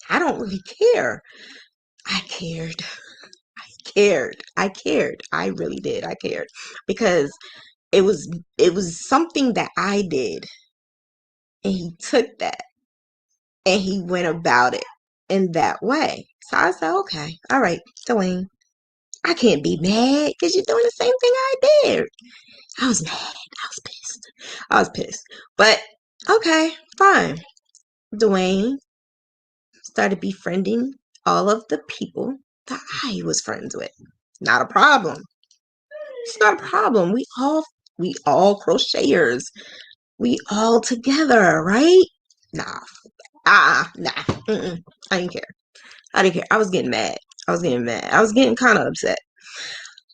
I don't really care. I cared. I cared. I really did. I cared because it was it was something that I did, and he took that and he went about it in that way. So I said, okay, all right, Dwayne, I can't be mad because you're doing the same thing I did. I was mad. I was pissed. I was pissed. But okay, fine. Dwayne started befriending all of the people that I was friends with. Not a problem. It's not a problem. We all crocheters. We all together, right? Nah. Nah. I didn't care. I didn't care. I was getting mad. I was getting mad. I was getting kind of upset.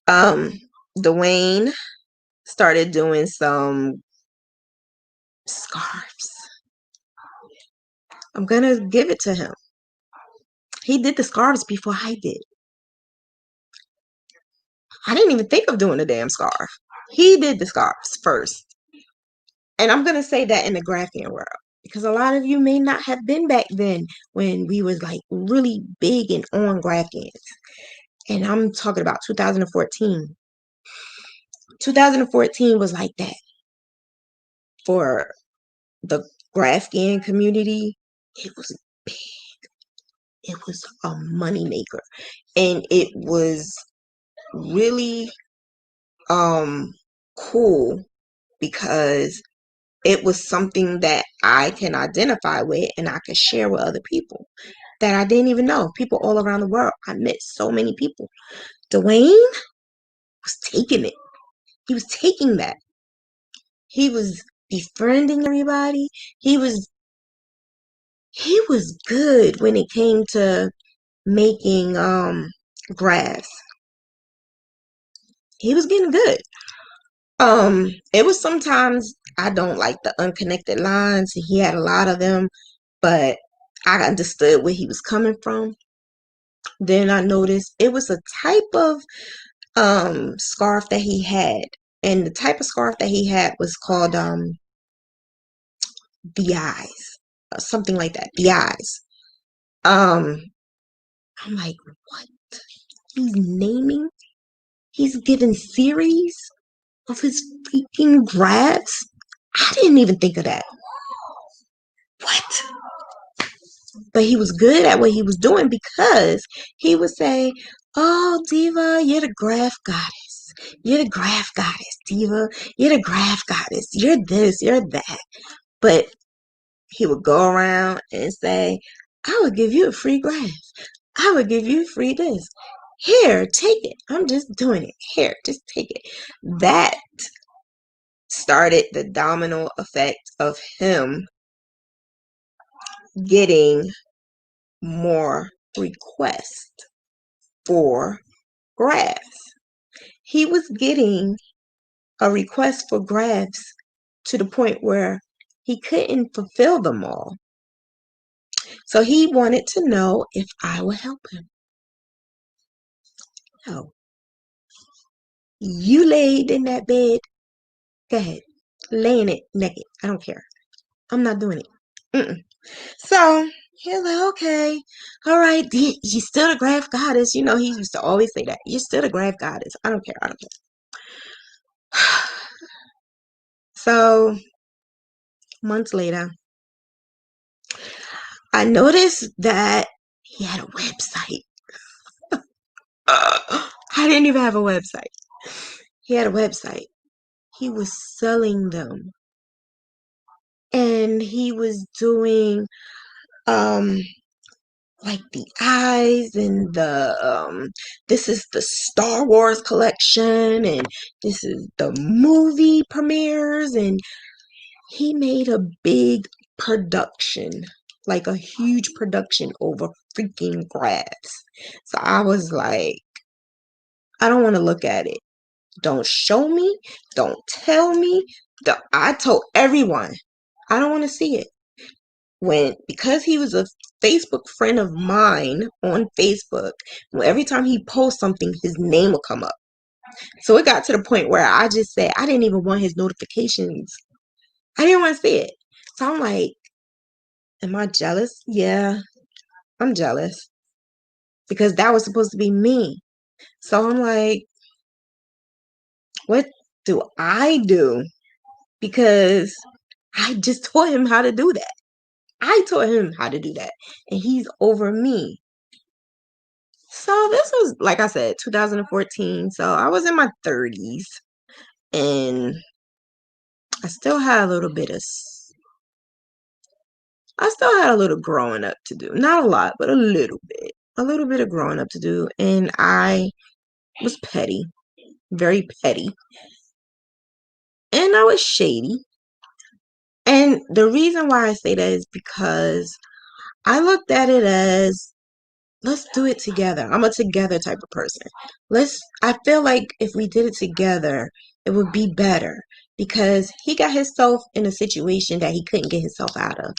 Um, Dwayne started doing some scarves. I'm gonna give it to him. He did the scarves before I did. I didn't even think of doing a damn scarf. He did the scarves first. And I'm gonna say that in the graphic world. Because a lot of you may not have been back then when we was like really big and on graphics. And I'm talking about 2014. 2014 was like that for the Grafghan community. It was big. It was a moneymaker. And it was really cool because it was something that I can identify with and I could share with other people that I didn't even know. People all around the world. I met so many people. Dwayne was taking it. He was taking that. He was befriending everybody. He was good when it came to making grass. He was getting good. It was sometimes I don't like the unconnected lines. He had a lot of them, but I understood where he was coming from. Then I noticed it was a type of scarf that he had. And the type of scarf that he had was called BIs. Something like that. BIs. Um I'm like, what? He's naming, he's giving series of his freaking graphs. I didn't even think of that. What? But he was good at what he was doing because he would say, oh, Diva, you're the graph goddess. You're the graph goddess, Diva. You're the graph goddess. You're this, you're that. But he would go around and say, I would give you a free graph. I would give you free this. Here, take it. I'm just doing it. Here, just take it. That started the domino effect of him getting more requests for graphs. He was getting a request for graphs to the point where he couldn't fulfill them all. So he wanted to know if I would help him. No. You laid in that bed. Go ahead. Lay in it naked. I don't care. I'm not doing it. Mm-mm. So he's like, okay, all right, you still the graph goddess. You know, he used to always say that. You're still the graph goddess. I don't care. I don't care. So months later, I noticed that he had a website. I didn't even have a website. He had a website. He was selling them. And he was doing um like the eyes and the this is the Star Wars collection and this is the movie premieres, and he made a big production, like a huge production over freaking graphs. So I was like, I don't want to look at it. Don't show me. Don't tell me. I told everyone I don't want to see it. Because he was a Facebook friend of mine on Facebook, every time he posts something, his name will come up. So it got to the point where I just said I didn't even want his notifications. I didn't want to see it. So I'm like, Am I jealous? Yeah, I'm jealous because that was supposed to be me. So I'm like, what do I do? Because I just taught him how to do that. I taught him how to do that, and he's over me. So this was, like I said, 2014. So I was in my 30s, and I still had a little bit of, I still had a little growing up to do. Not a lot, but a little bit of growing up to do. And I was petty, very petty, and I was shady. And the reason why I say that is because I looked at it as, let's do it together. I'm a together type of person. I feel like if we did it together, it would be better because he got himself in a situation that he couldn't get himself out of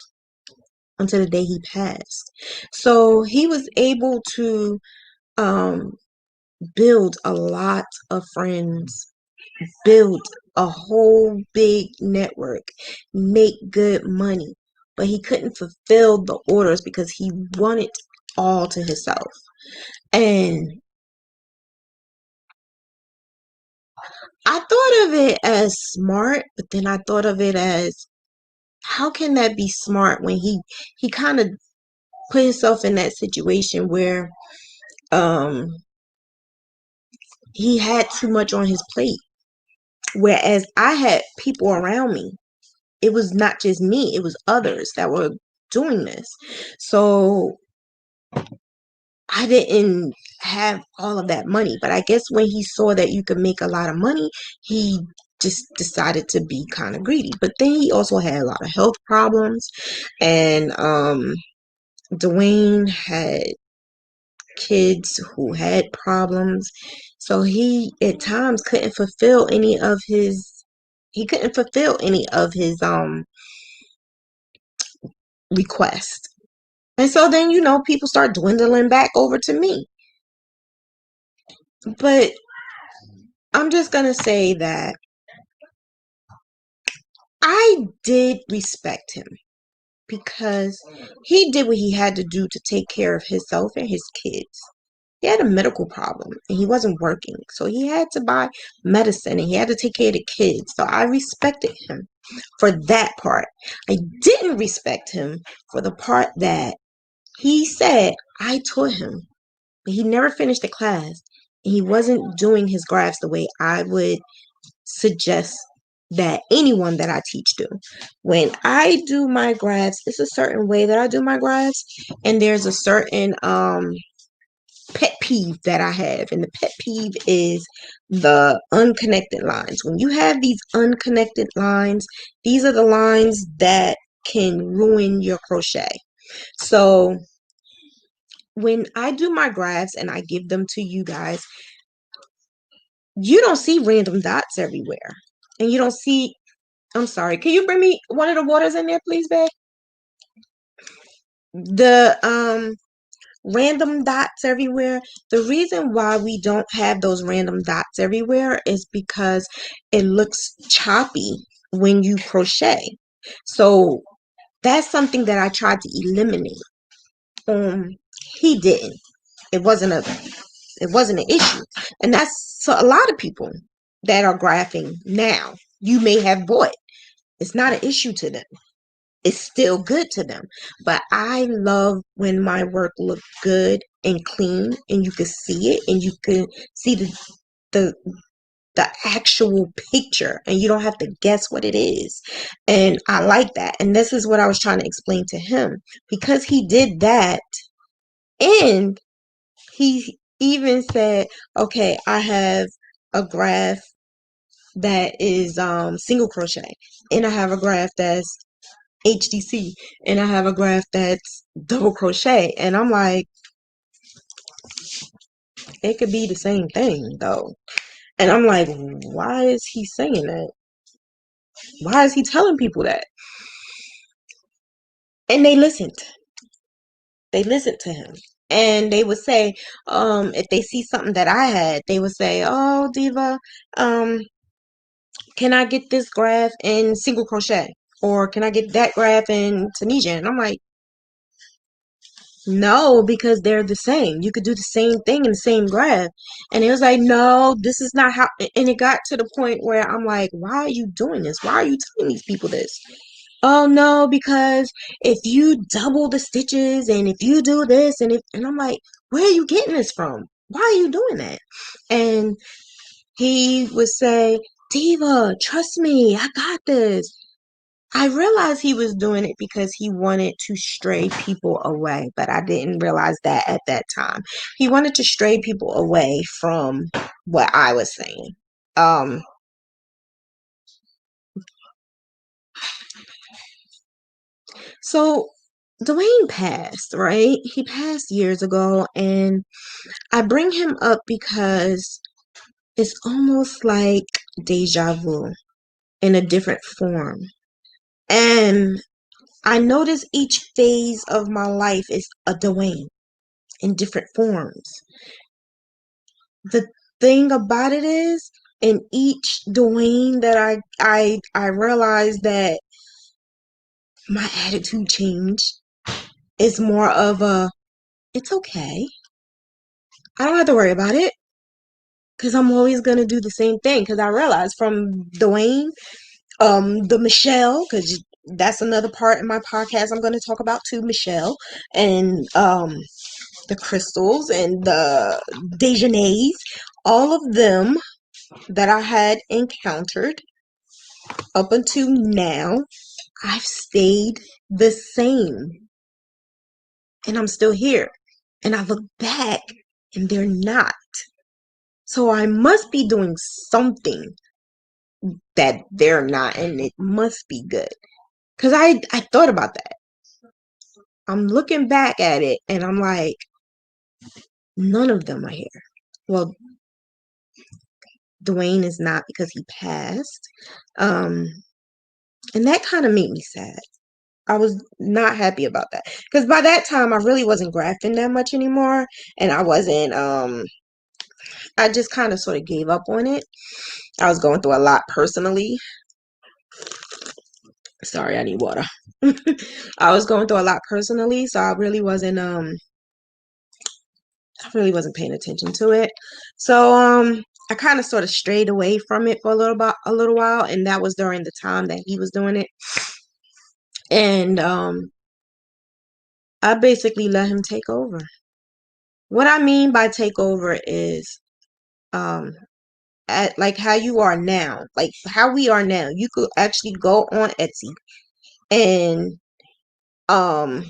until the day he passed. So he was able to um, build a lot of friends, build a whole big network, make good money, but he couldn't fulfill the orders because he wanted all to himself. And I thought of it as smart, but then I thought of it as, how can that be smart when he kind of put himself in that situation where um he had too much on his plate, whereas I had people around me. It was not just me, it was others that were doing this. So I didn't have all of that money, but I guess when he saw that you could make a lot of money, he just decided to be kind of greedy. But then he also had a lot of health problems, and Dwayne had kids who had problems, so he at times couldn't fulfill any of his requests. And so then, people start dwindling back over to me. But I'm just going to say that I did respect him because he did what he had to do to take care of himself and his kids. He had a medical problem and he wasn't working. So he had to buy medicine and he had to take care of the kids. So I respected him for that part. I didn't respect him for the part that he said I taught him, but he never finished the class. And he wasn't doing his grafts the way I would suggest that anyone that I teach do. When I do my grafts, it's a certain way that I do my grafts, and there's a certain pet peeve that I have. And the pet peeve is the unconnected lines. When you have these unconnected lines, these are the lines that can ruin your crochet. So when I do my grafts and I give them to you guys, you don't see random dots everywhere. And you don't see, I'm sorry, can you bring me one of the waters in there, please, babe? The random dots everywhere. The reason why we don't have those random dots everywhere is because it looks choppy when you crochet. So that's something that I tried to eliminate. He didn't. It wasn't an issue. And that's so a lot of people that are graphing now. You may have bought. It's not an issue to them. It's still good to them. But I love when my work looks good and clean and you can see it and you can see the the actual picture and you don't have to guess what it is. And I like that. And this is what I was trying to explain to him. Because he did that, and he even said, okay, I have a graph that is single crochet, and I have a graph that's HDC, and I have a graph that's double crochet. And I'm like, it could be the same thing though. And I'm like, why is he saying that? Why is he telling people that? And they listened to him, and they would say, if they see something that I had, they would say, oh, Diva, can I get this graph in single crochet, or can I get that graph in Tunisian? And I'm like, No, because they're the same. You could do the same thing in the same graph. And it was like, no, this is not how. And it got to the point where I'm like, why are you doing this? Why are you telling these people this? Oh no, because if you double the stitches and if you do this and I'm like, where are you getting this from? Why are you doing that? And he would say, Diva, trust me, I got this. I realized he was doing it because he wanted to stray people away, but I didn't realize that at that time. He wanted to stray people away from what I was saying. Um, so Dwayne passed, right? He passed years ago, and I bring him up because it's almost like deja vu in a different form. And I notice each phase of my life is a Dwayne in different forms. The thing about it is, in each Dwayne that I realized that my attitude changed. It's more of a, it's okay. I don't have to worry about it because I'm always gonna do the same thing. Because I realized from Dwayne, the Michelle, because that's another part in my podcast I'm gonna talk about too, Michelle, and the crystals and the Dejanay's, all of them that I had encountered up until now, I've stayed the same. And I'm still here. And I look back and they're not. So I must be doing something that they're not, and it must be good. Because I thought about that. I'm looking back at it and I'm like, none of them are here. Well, Dwayne is not because he passed. Um, and that kind of made me sad. I was not happy about that because by that time I really wasn't graphing that much anymore, and I wasn't. I just kind of sort of gave up on it. I was going through a lot personally. Sorry, I need water. I was going through a lot personally, so I really wasn't. I really wasn't paying attention to it. So I kind of sort of strayed away from it for a little while, and that was during the time that he was doing it, and I basically let him take over. What I mean by take over is um at like how you are now, like how we are now. You could actually go on Etsy and um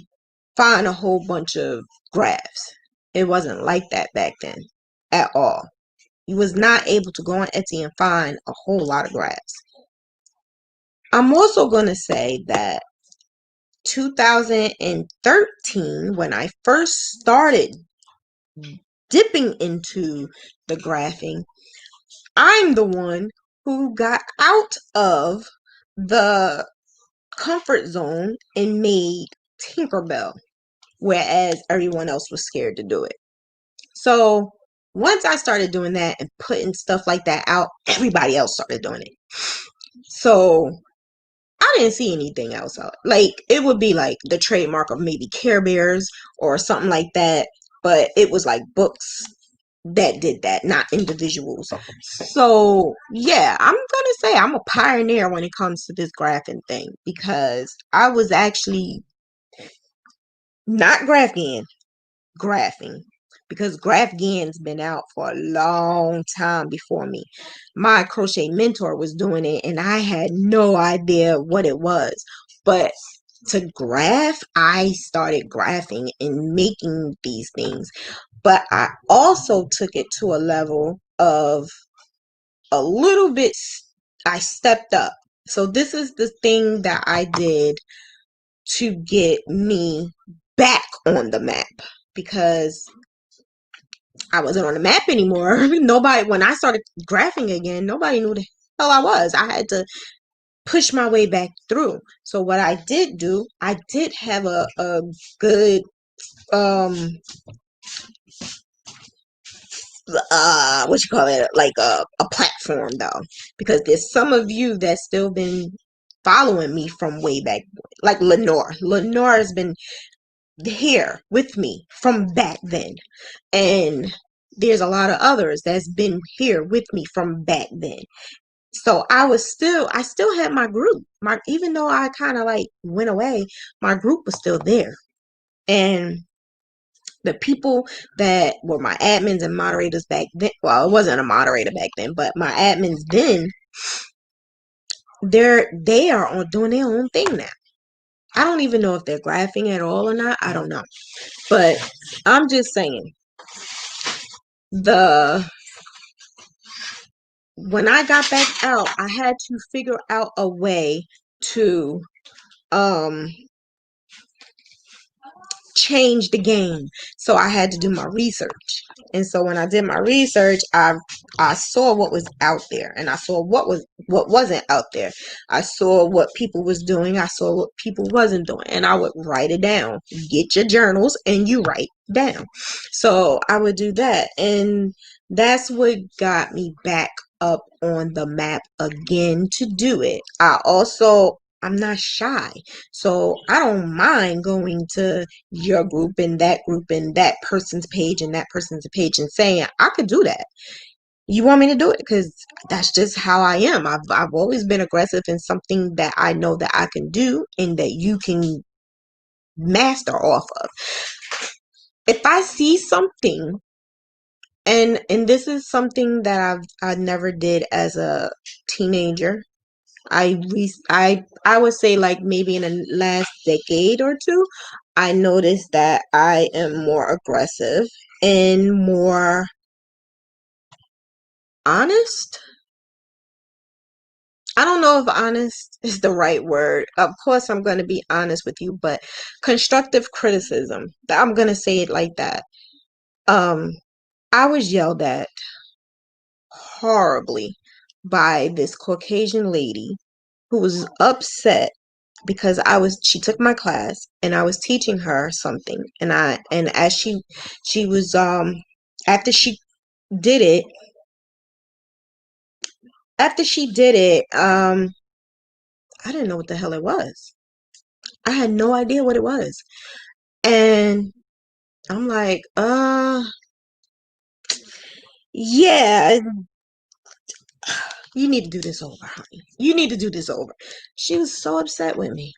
find a whole bunch of graphs. It wasn't like that back then at all. You was not able to go on Etsy and find a whole lot of graphs. I'm also going to say that 2013, when I first started dipping into the graphing, I'm the one who got out of the comfort zone and made Tinkerbell, whereas everyone else was scared to do it. So once I started doing that and putting stuff like that out, everybody else started doing it. So I didn't see anything else out. Like it would be like the trademark of maybe Care Bears or something like that, but it was like books that did that, not individuals. So yeah, I'm gonna say I'm a pioneer when it comes to this graphing thing because I was actually not graphing because GraphGan's been out for a long time before me. My crochet mentor was doing it and I had no idea what it was. But to graph, I started graphing and making these things. But I also took it to a level of a little bit, I stepped up. So this is the thing that I did to get me back on the map because I wasn't on the map anymore. Nobody, when I started graphing again, nobody knew the hell I was. I had to push my way back through. So what I did do, I did have a good what you call it, like a platform though, because there's some of you that's still been following me from way back, like Lenore has been here with me from back then. And there's a lot of others that's been here with me from back then. So I still had my group. Even though I kind of like went away, my group was still there. And the people that were my admins and moderators back then, well, it wasn't a moderator back then, but my admins then, they are on doing their own thing now. I don't even know if they're graphing at all or not. I don't know. But I'm just saying, when I got back out, I had to figure out a way to um change the game. So I had to do my research. And so when I did my research, I saw what was out there, and I saw what wasn't out there. I saw what people was doing. I saw what people wasn't doing, and I would write it down. Get your journals and you write down. So I would do that, and that's what got me back up on the map again to do it. I'm not shy. So I don't mind going to your group and that person's page and that person's page and saying, I could do that. You want me to do it? Because that's just how I am. I've always been aggressive in something that I know that I can do and that you can master off of. If I see something, and this is something that I never did as a teenager. I would say like maybe in the last decade or two, I noticed that I am more aggressive and more honest. I don't know if honest is the right word. Of course, I'm going to be honest with you, but constructive criticism. I'm going to say it like that. Um, I was yelled at horribly by this Caucasian lady who was upset because she took my class and I was teaching her something, and as she was after she did it I didn't know what the hell it was. I had no idea what it was. And I'm like, yeah, you need to do this over, honey. You need to do this over. She was so upset with me.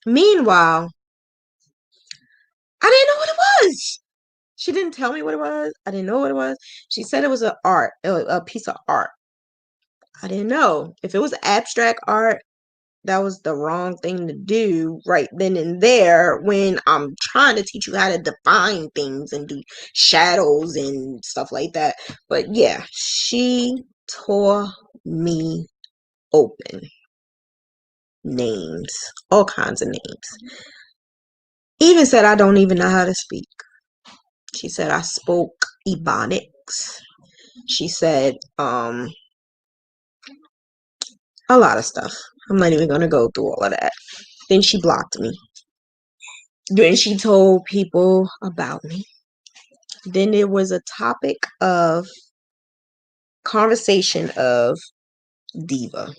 Meanwhile, I didn't know what it was. She didn't tell me what it was. I didn't know what it was. She said it was a piece of art. I didn't know. If it was abstract art, that was the wrong thing to do right then and there when I'm trying to teach you how to define things and do shadows and stuff like that. But yeah, she tore me open. Names, all kinds of names. Even said I don't even know how to speak. She said I spoke Ebonics. She said a lot of stuff. I'm not even gonna go through all of that. Then she blocked me. Then she told people about me. Then there was a topic of conversation of Diva.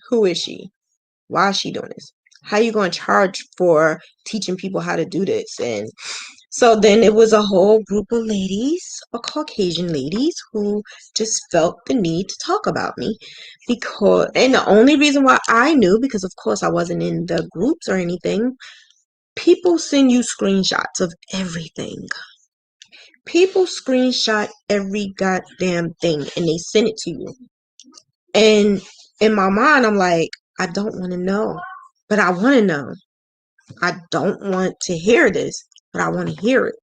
Who is she? Why is she doing this? How you going to charge for teaching people how to do this? And so then it was a whole group of ladies, Caucasian ladies, who just felt the need to talk about me and the only reason why I knew, because of course I wasn't in the groups or anything, people send you screenshots of everything. People screenshot every goddamn thing and they send it to you. And in my mind, I'm like, I don't want to know, but I want to know. I don't want to hear this, but I want to hear it.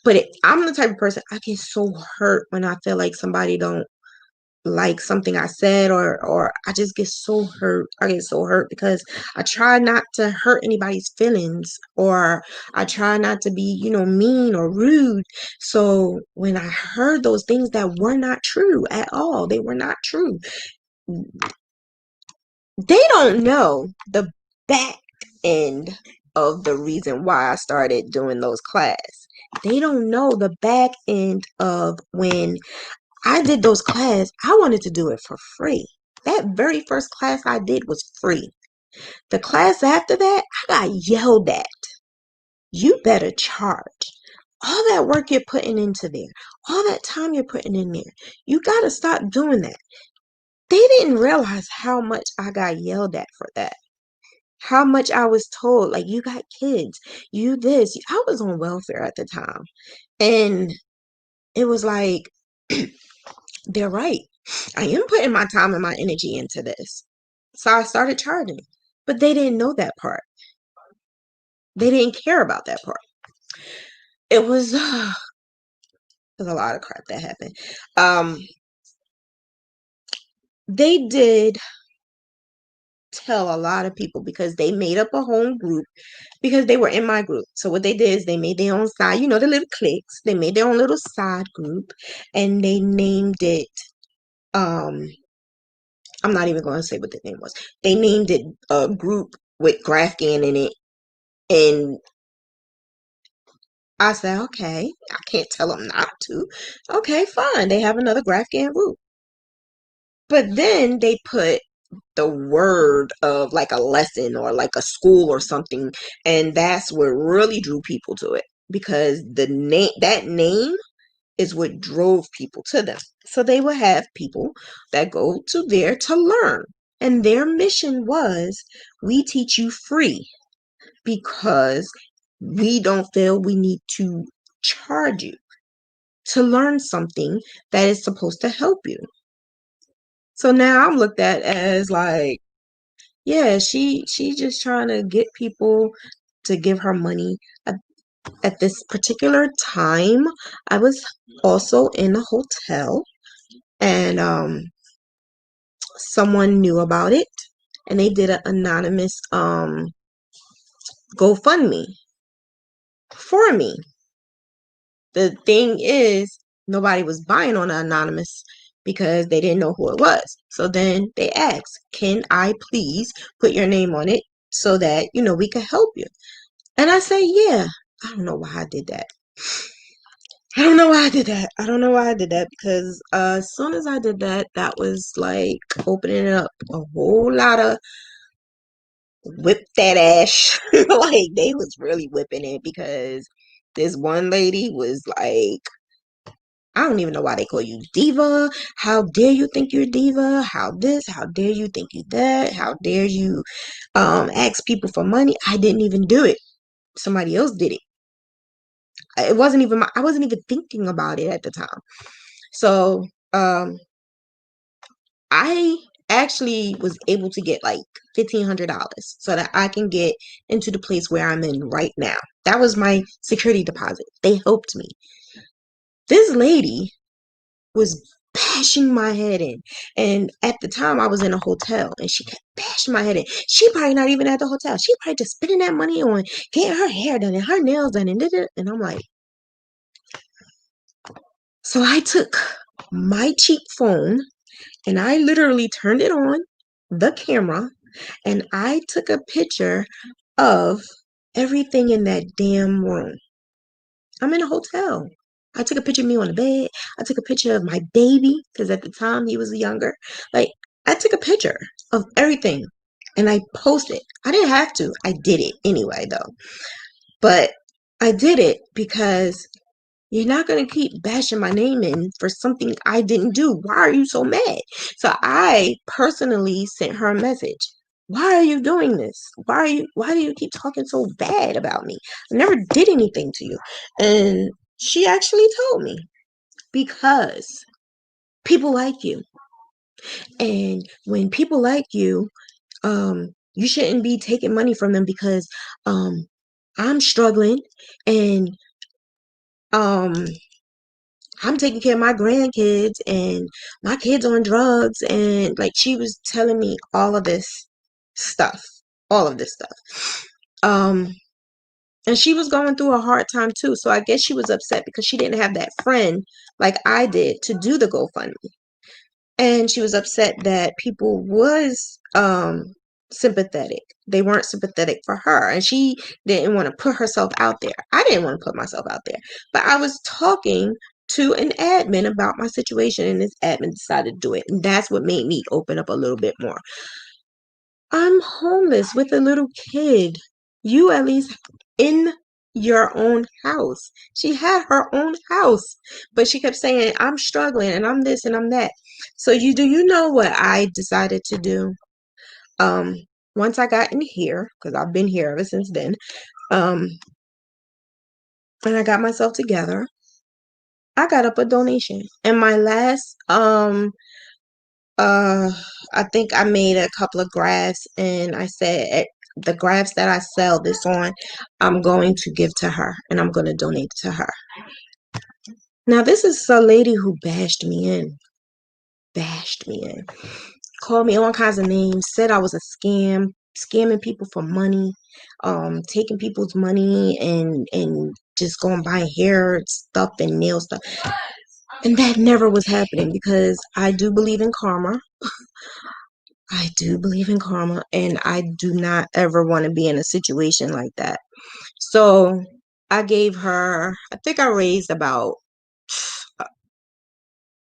But I'm the type of person, I get so hurt when I feel like somebody don't like something I said, or I just get so hurt. I get so hurt because I try not to hurt anybody's feelings, or I try not to be, mean or rude. So when I heard those things that were not true at all, they were not true. They don't know the back end of the reason why I started doing those classes. They don't know the back end of when I did those classes. I wanted to do it for free. That very first class I did was free. The class after that, I got yelled at. You better charge. All that work you're putting into there, all that time you're putting in there, you got to stop doing that. They didn't realize how much I got yelled at for that. How much I was told, like, you got kids, you this. I was on welfare at the time. And it was like, they're right. I am putting my time and my energy into this. So I started charging. But they didn't know that part. They didn't care about that part. It was, there's a lot of crap that happened. They did tell a lot of people because they made up a home group because they were in my group. So what they did is they made their own side, you know, the little cliques. They made their own little side group and they named it, I'm not even going to say what the name was. They named it a group with Grafgan in it. And I said, okay, I can't tell them not to. Okay, fine. They have another Grafgan group. But then they put the word of like a lesson or like a school or something, and that's what really drew people to it because that name is what drove people to them. So they would have people that go to there to learn, and their mission was, we teach you free because we don't feel we need to charge you to learn something that is supposed to help you. So now I'm looked at as like, yeah, she just trying to get people to give her money. At this particular time, I was also in a hotel, and someone knew about it, and they did an anonymous GoFundMe for me. The thing is, nobody was buying on the anonymous because they didn't know who it was. So then they asked, "Can I please put your name on it so that we can help you?" And I say, yeah. I don't know why I did that. I don't know why I did that. I don't know why I did that because as soon as I did that, that was like opening up a whole lot of whip that ass. Like they was really whipping it because this one lady was like, I don't even know why they call you diva. How dare you think you're diva? How this? How dare you think you that? How dare you ask people for money? I didn't even do it. Somebody else did it. It wasn't even I wasn't even thinking about it at the time. So I actually was able to get like $1,500 so that I can get into the place where I'm in right now. That was my security deposit. They helped me. This lady was bashing my head in. And at the time I was in a hotel and she kept bashing my head in. She probably not even at the hotel. She probably just spending that money on getting her hair done and her nails done and I'm like, so I took my cheap phone and I literally turned it on, the camera, and I took a picture of everything in that damn room. I'm in a hotel. I took a picture of me on the bed. I took a picture of my baby because at the time he was younger. Like, I took a picture of everything and I posted. I didn't have to. I did it anyway, though. But I did it because you're not going to keep bashing my name in for something I didn't do. Why are you so mad? So I personally sent her a message. Why are you doing this? Why do you keep talking so bad about me? I never did anything to you. And she actually told me, because people like you. And when people like you, you shouldn't be taking money from them because I'm struggling and um I'm taking care of my grandkids and my kids on drugs. And like she was telling me all of this stuff, all of this stuff. And she was going through a hard time too. So I guess she was upset because she didn't have that friend like I did to do the GoFundMe. And she was upset that people was sympathetic. They weren't sympathetic for her. And she didn't want to put herself out there. I didn't want to put myself out there. But I was talking to an admin about my situation and this admin decided to do it. And that's what made me open up a little bit more. I'm homeless with a little kid. You at least in your own house. She had her own house, but she kept saying, I'm struggling and I'm this and I'm that. So you know what I decided to do? Um, once I got in here, because I've been here ever since then, um, and I got myself together, I got up a donation. And my last uh I think I made a couple of graphs and I said the graphs that I sell this on, I'm going to give to her and I'm going to donate to her. Now this is a lady who bashed me in, called me all kinds of names, said I was a scam, scamming people for money, taking people's money and just going buying hair stuff and nail stuff. And that never was happening because I do believe in karma. I do believe in karma, and I do not ever want to be in a situation like that. So I gave her, I think I raised about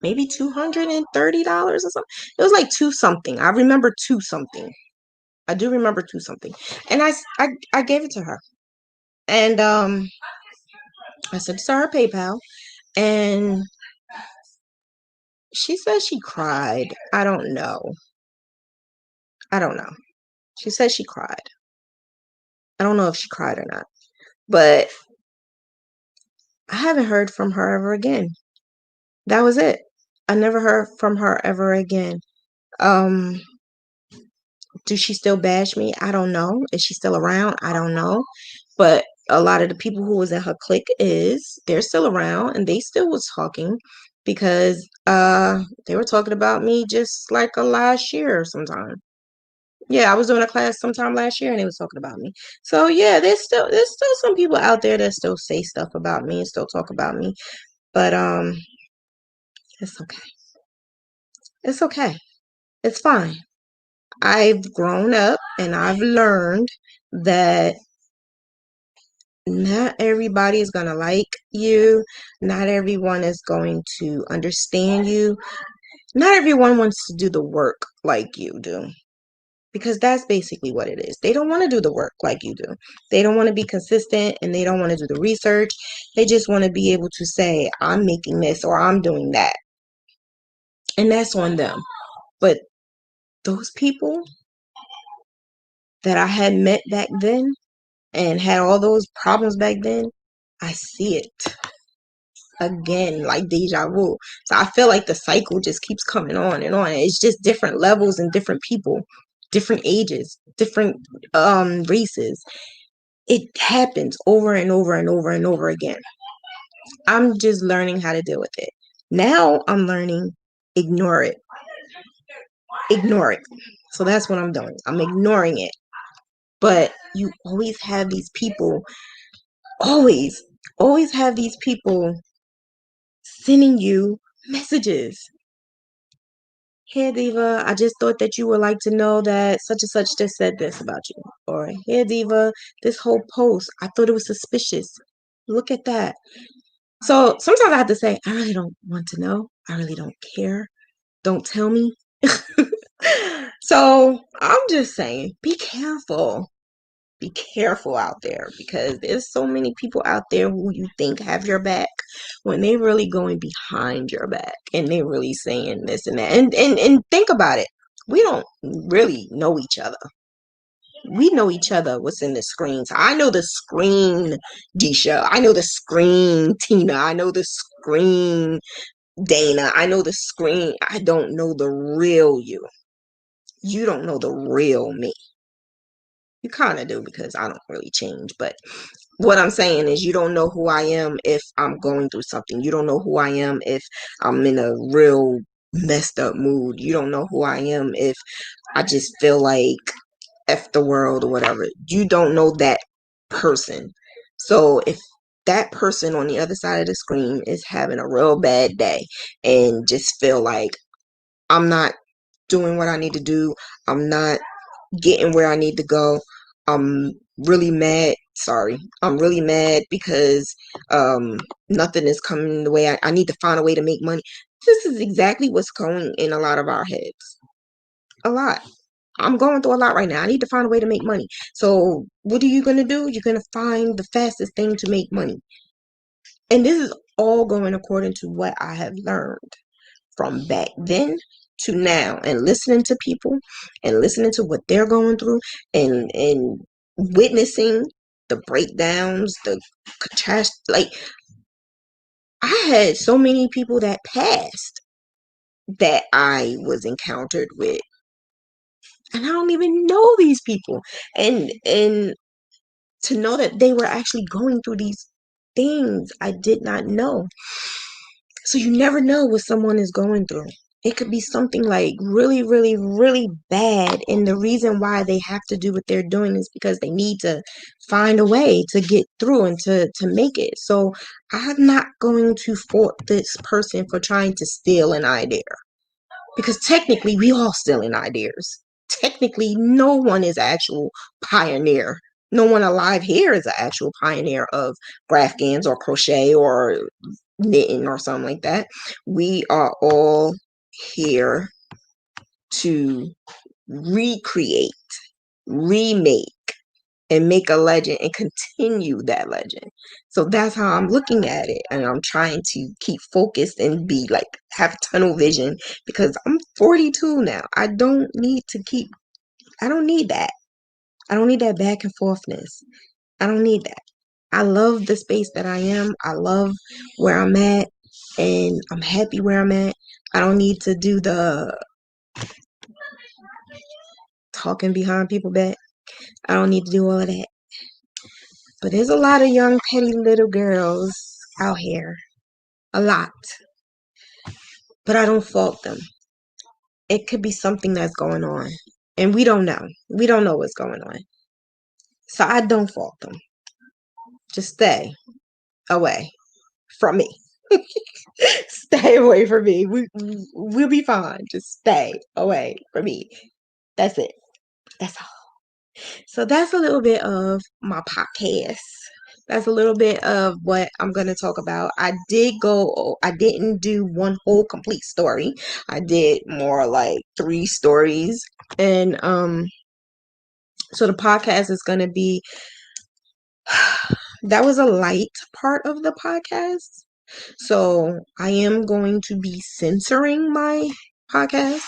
maybe $230 or something. It was like two something. I remember two something. I do remember two something. And I gave it to her. And I said, "Sir, her PayPal." And she said she cried. I don't know. I don't know. She said she cried. I don't know if she cried or not. But I haven't heard from her ever again. That was it. I never heard from her ever again. Um, do she still bash me? I don't know. Is she still around? I don't know. But a lot of the people who was in her clique they're still around and they still was talking because they were talking about me just like a last year sometime. Yeah, I was doing a class sometime last year and they was talking about me. So yeah, there's still some people out there that still say stuff about me and still talk about me. But it's okay. It's okay. It's fine. I've grown up and I've learned that not everybody is going to like you. Not everyone is going to understand you. Not everyone wants to do the work like you do. Because that's basically what it is. They don't want to do the work like you do. They don't want to be consistent and they don't want to do the research. They just want to be able to say, I'm making this or I'm doing that. And that's on them. But those people that I had met back then and had all those problems back then, I see it again like deja vu. So I feel like the cycle just keeps coming on and on. It's just different levels and different people, different ages, different races. It happens over and over and over and over again. I'm just learning how to deal with it. Now I'm learning ignore it. Ignore it. So that's what I'm doing. I'm ignoring it. But you always have these people, always, always have these people sending you messages. Here, Diva, I just thought that you would like to know that such and such just said this about you. Or, here, Diva, this whole post, I thought it was suspicious. Look at that. So sometimes I have to say, I really don't want to know. I really don't care. Don't tell me. So I'm just saying, be careful. Be careful out there because there's so many people out there who you think have your back when they really going behind your back and they really saying this and that. And think about it. We don't really know each other. We know each other what's in the screens. I know the screen Disha. I know the screen Tina. I know the screen Dana. I know the screen. I don't know the real you. You don't know the real me. You kind of do because I don't really change. But what I'm saying is, you don't know who I am if I'm going through something. You don't know who I am if I'm in a real messed up mood. You don't know who I am if I just feel like F the world or whatever. You don't know that person. So if that person on the other side of the screen is having a real bad day and just feel like I'm not doing what I need to do, I'm not getting where I need to go, I'm really mad. Sorry, I'm really mad because nothing is coming the way I need to find a way to make money. This is exactly what's going in a lot of our heads. A lot. I'm going through a lot right now. I need to find a way to make money. So what are you going to do? You're going to find the fastest thing to make money. And this is all going according to what I have learned from back then to now, and listening to people and listening to what they're going through, and witnessing the breakdowns, the catastrophe. Like, I had so many people that passed that I was encountered with, and I don't even know these people. And to know that they were actually going through these things I did not know. So you never know what someone is going through. It could be something like really, really, really bad. And the reason why they have to do what they're doing is because they need to find a way to get through and to make it. So I'm not going to fault this person for trying to steal an idea. Because technically, we all stealing ideas. Technically, no one is actual pioneer. No one alive here is an actual pioneer of Graphgans or crochet or knitting or something like that. We are all here to recreate, remake, and make a legend and continue that legend. So that's how I'm looking at it. And I'm trying to keep focused and be like, have tunnel vision, because I'm 42 now. I don't need that. I don't need that back and forthness. I don't need that. I love the space that I am. I love where I'm at, and I'm happy where I'm at. I don't need to do the talking behind people's back. I don't need to do all of that. But there's a lot of young, petty little girls out here. A lot. But I don't fault them. It could be something that's going on. And we don't know. We don't know what's going on. So I don't fault them. Just stay away from me. Stay away from me. We'll be fine. Just stay away from me. That's it. That's all. So that's a little bit of my podcast. That's a little bit of what I'm going to talk about. I didn't do one whole complete story. I did more like 3 stories. And so the podcast is going to be, that was a light part of the podcast. So I am going to be censoring my podcast.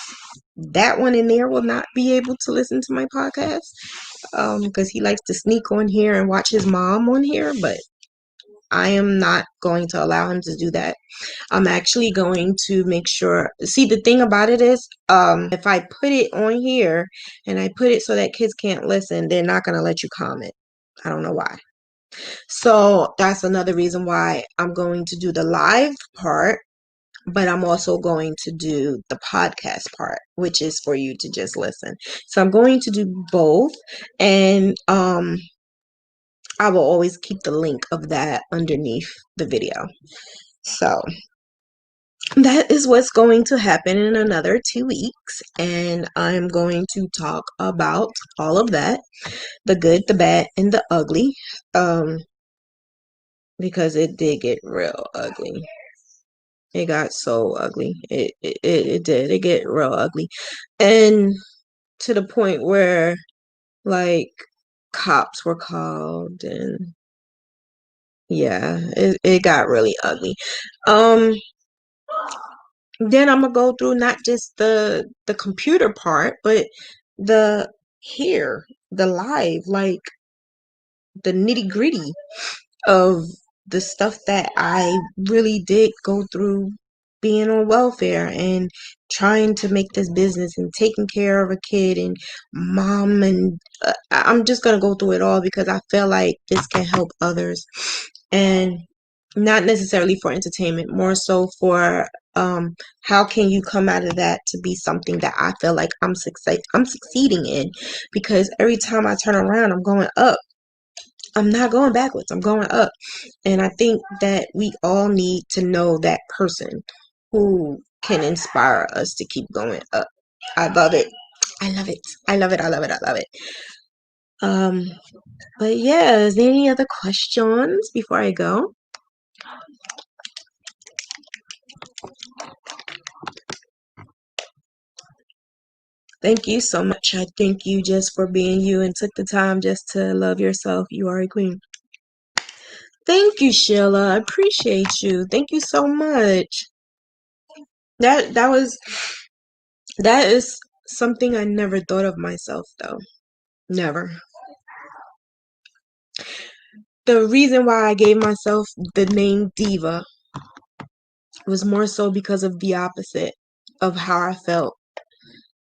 That one in there will not be able to listen to my podcast, because he likes to sneak on here and watch his mom on here, but I am not going to allow him to do that. I'm actually going to make sure. See, the thing about it is, if I put it on here and I put it so that kids can't listen, they're not going to let you comment. I don't know why. So that's another reason why I'm going to do the live part, but I'm also going to do the podcast part, which is for you to just listen. So I'm going to do both, and I will always keep the link of that underneath the video. So that is what's going to happen in another 2 weeks, and I'm going to talk about all of that, the good, the bad, and the ugly, because it did get real ugly. It got so ugly. It did. It get real ugly. And to the point where, like, cops were called, and yeah, it got really ugly. Then I'm gonna go through not just the computer part, but the here, the live, like the nitty-gritty of the stuff that I really did go through being on welfare and trying to make this business and taking care of a kid and mom, and I'm just going to go through it all because I feel like this can help others, and not necessarily for entertainment, more so for how can you come out of that to be something that I feel like I'm succeeding in, because every time I turn around, I'm going up. I'm not going backwards. I'm going up. And I think that we all need to know that person who can inspire us to keep going up. I love it. I love it. I love it. I love it. I love it. Um, but yeah, is there any other questions before I go? Thank you so much. I thank you just for being you and took the time just to love yourself. You are a queen. Thank you, Sheila. I appreciate you. Thank you so much. That is something I never thought of myself though. Never. The reason why I gave myself the name Diva was more so because of the opposite of how I felt.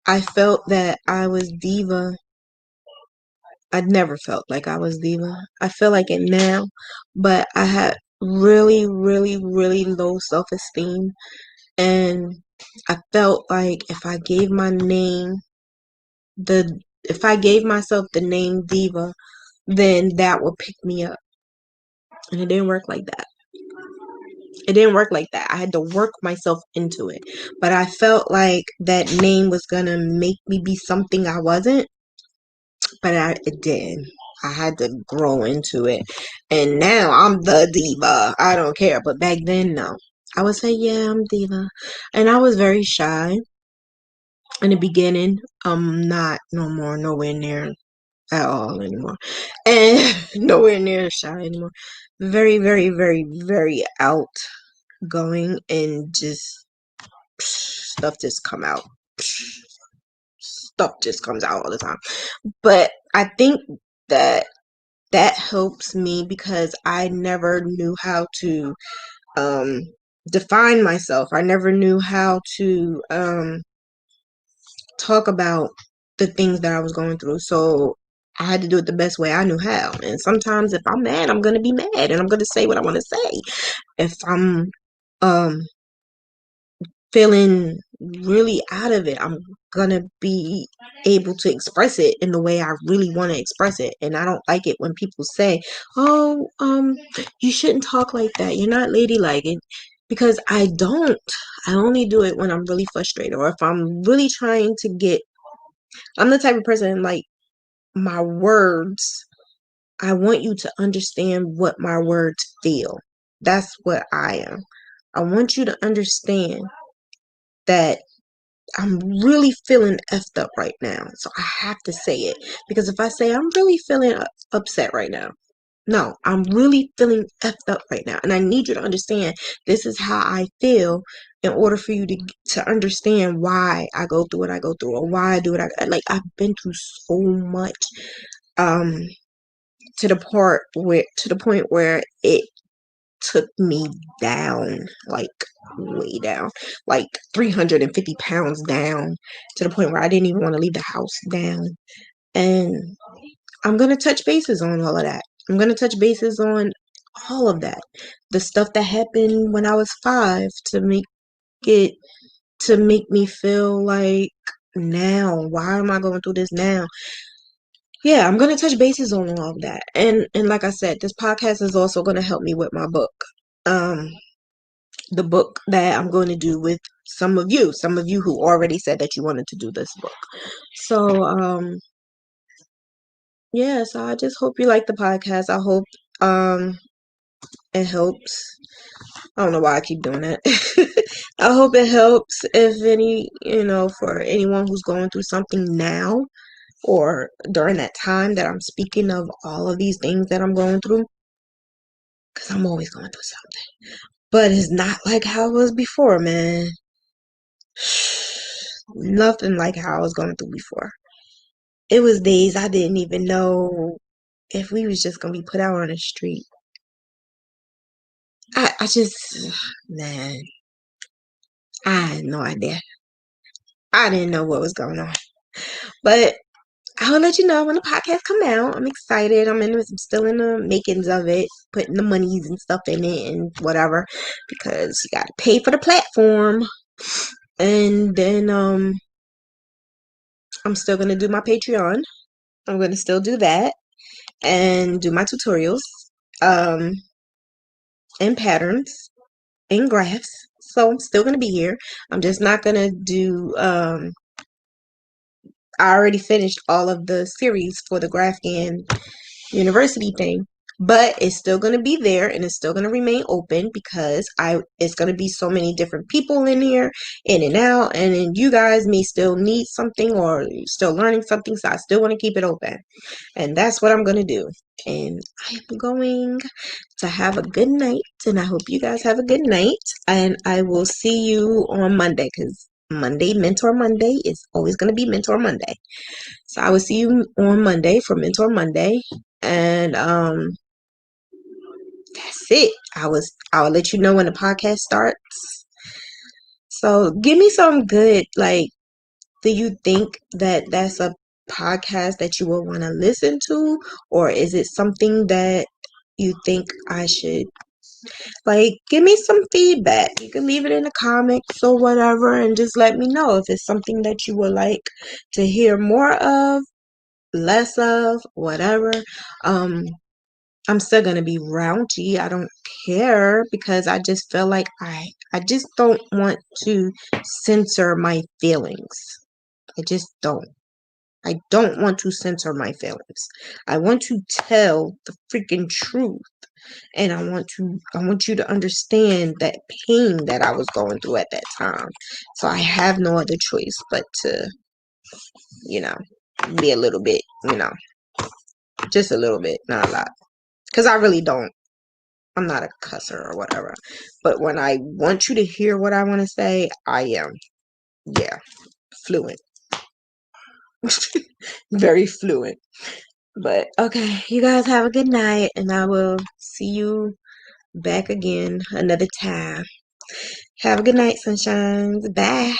I felt that I was diva. I'd never felt like I was diva. I feel like it now, but I had really, really, really low self-esteem, and I felt like if I gave myself the name diva, then that would pick me up, and it didn't work like that. It didn't work like that. I had to work myself into it, but I felt like that name was gonna make me be something I wasn't. But it did. I had to grow into it. And now I'm the diva. I don't care. But back then, no. I would say, yeah, I'm diva. And I was very shy in the beginning. I'm not no more, nowhere near at all anymore. And nowhere near shy anymore. Very, very, very, very outgoing and just stuff just come out. Stuff just comes out all the time. But I think that helps me because I never knew how to um, define myself. I never knew how to talk about the things that I was going through. So I had to do it the best way I knew how. And sometimes if I'm mad, I'm going to be mad and I'm going to say what I want to say. If I'm um, feeling really out of it, I'm gonna be able to express it in the way I really want to express it. And I don't like it when people say, "Oh, you shouldn't talk like that. You're not ladylike." And because I don't. I only do it when I'm really frustrated or if I'm really trying to get. I'm the type of person like my words. I want you to understand what my words feel. That's what I am. I want you to understand that I'm really feeling effed up right now. So I have to say it. Because if I say I'm really feeling upset right now, no, I'm really feeling effed up right now. And I need you to understand this is how I feel in order for you to understand why I go through what I go through or why I do what I like. I've been through so much um to the point where it took me down, like way down, like 350 pounds down, to the point where I didn't even want to leave the house down. And I'm going to touch bases on all of that. I'm going to touch bases on all of that. The stuff that happened when I was 5 it, to make me feel like now, why am I going through this now? Yeah, I'm going to touch bases on all of that. And like I said, this podcast is also going to help me with my book. The book that I'm going to do with some of you who already said that you wanted to do this book. So, yeah, so I just hope you like the podcast. I hope it helps. I don't know why I keep doing that. I hope it helps if for anyone who's going through something now or during that time that I'm speaking of all of these things that I'm going through. Because I'm always going through something. But it's not like how it was before, man. Nothing like how I was going through before. It was days I didn't even know if we was just gonna be put out on the street. I just, man, I had no idea. I didn't know what was going on. But I'll let you know when the podcast come out. I'm excited. I'm still in the makings of it, putting the monies and stuff in it and whatever, because you gotta pay for the platform. And then I'm still gonna do my Patreon. I'm gonna still do that and do my tutorials, um, and patterns and graphs. So I'm still gonna be here. I'm just not gonna do I already finished all of the series for the Graphic University thing. but it's still going to be there and it's still going to remain open because it's going to be so many different people in here, in and out, and then you guys may still need something or still learning something, so I still want to keep it open. And that's what I'm going to do. And I am going to have a good night, and I hope you guys have a good night. And I will see you on Monday, because Monday, Mentor Monday, is always going to be Mentor Monday. So I will see you on Monday for Mentor Monday. And that's it. I'll let you know when the podcast starts. So give me some good, like, do you think that that's a podcast that you will want to listen to, or is it something that you think I should, like, give me some feedback? You can leave it in the comments or whatever, and just let me know if it's something that you would like to hear more of, less of, whatever. I'm still gonna be raunchy. I don't care, because I just feel like I just don't want to censor my feelings. I just don't. I don't want to censor my feelings. I want to tell the freaking truth. And I want you to understand that pain that I was going through at that time. So I have no other choice but to, you know, be a little bit, just a little bit, not a lot. Because I really don't. I'm not a cusser or whatever. But when I want you to hear what I want to say, I am. Yeah, fluent. Very fluent. But okay, you guys have a good night, and I will see you back again another time. Have a good night, sunshines. Bye.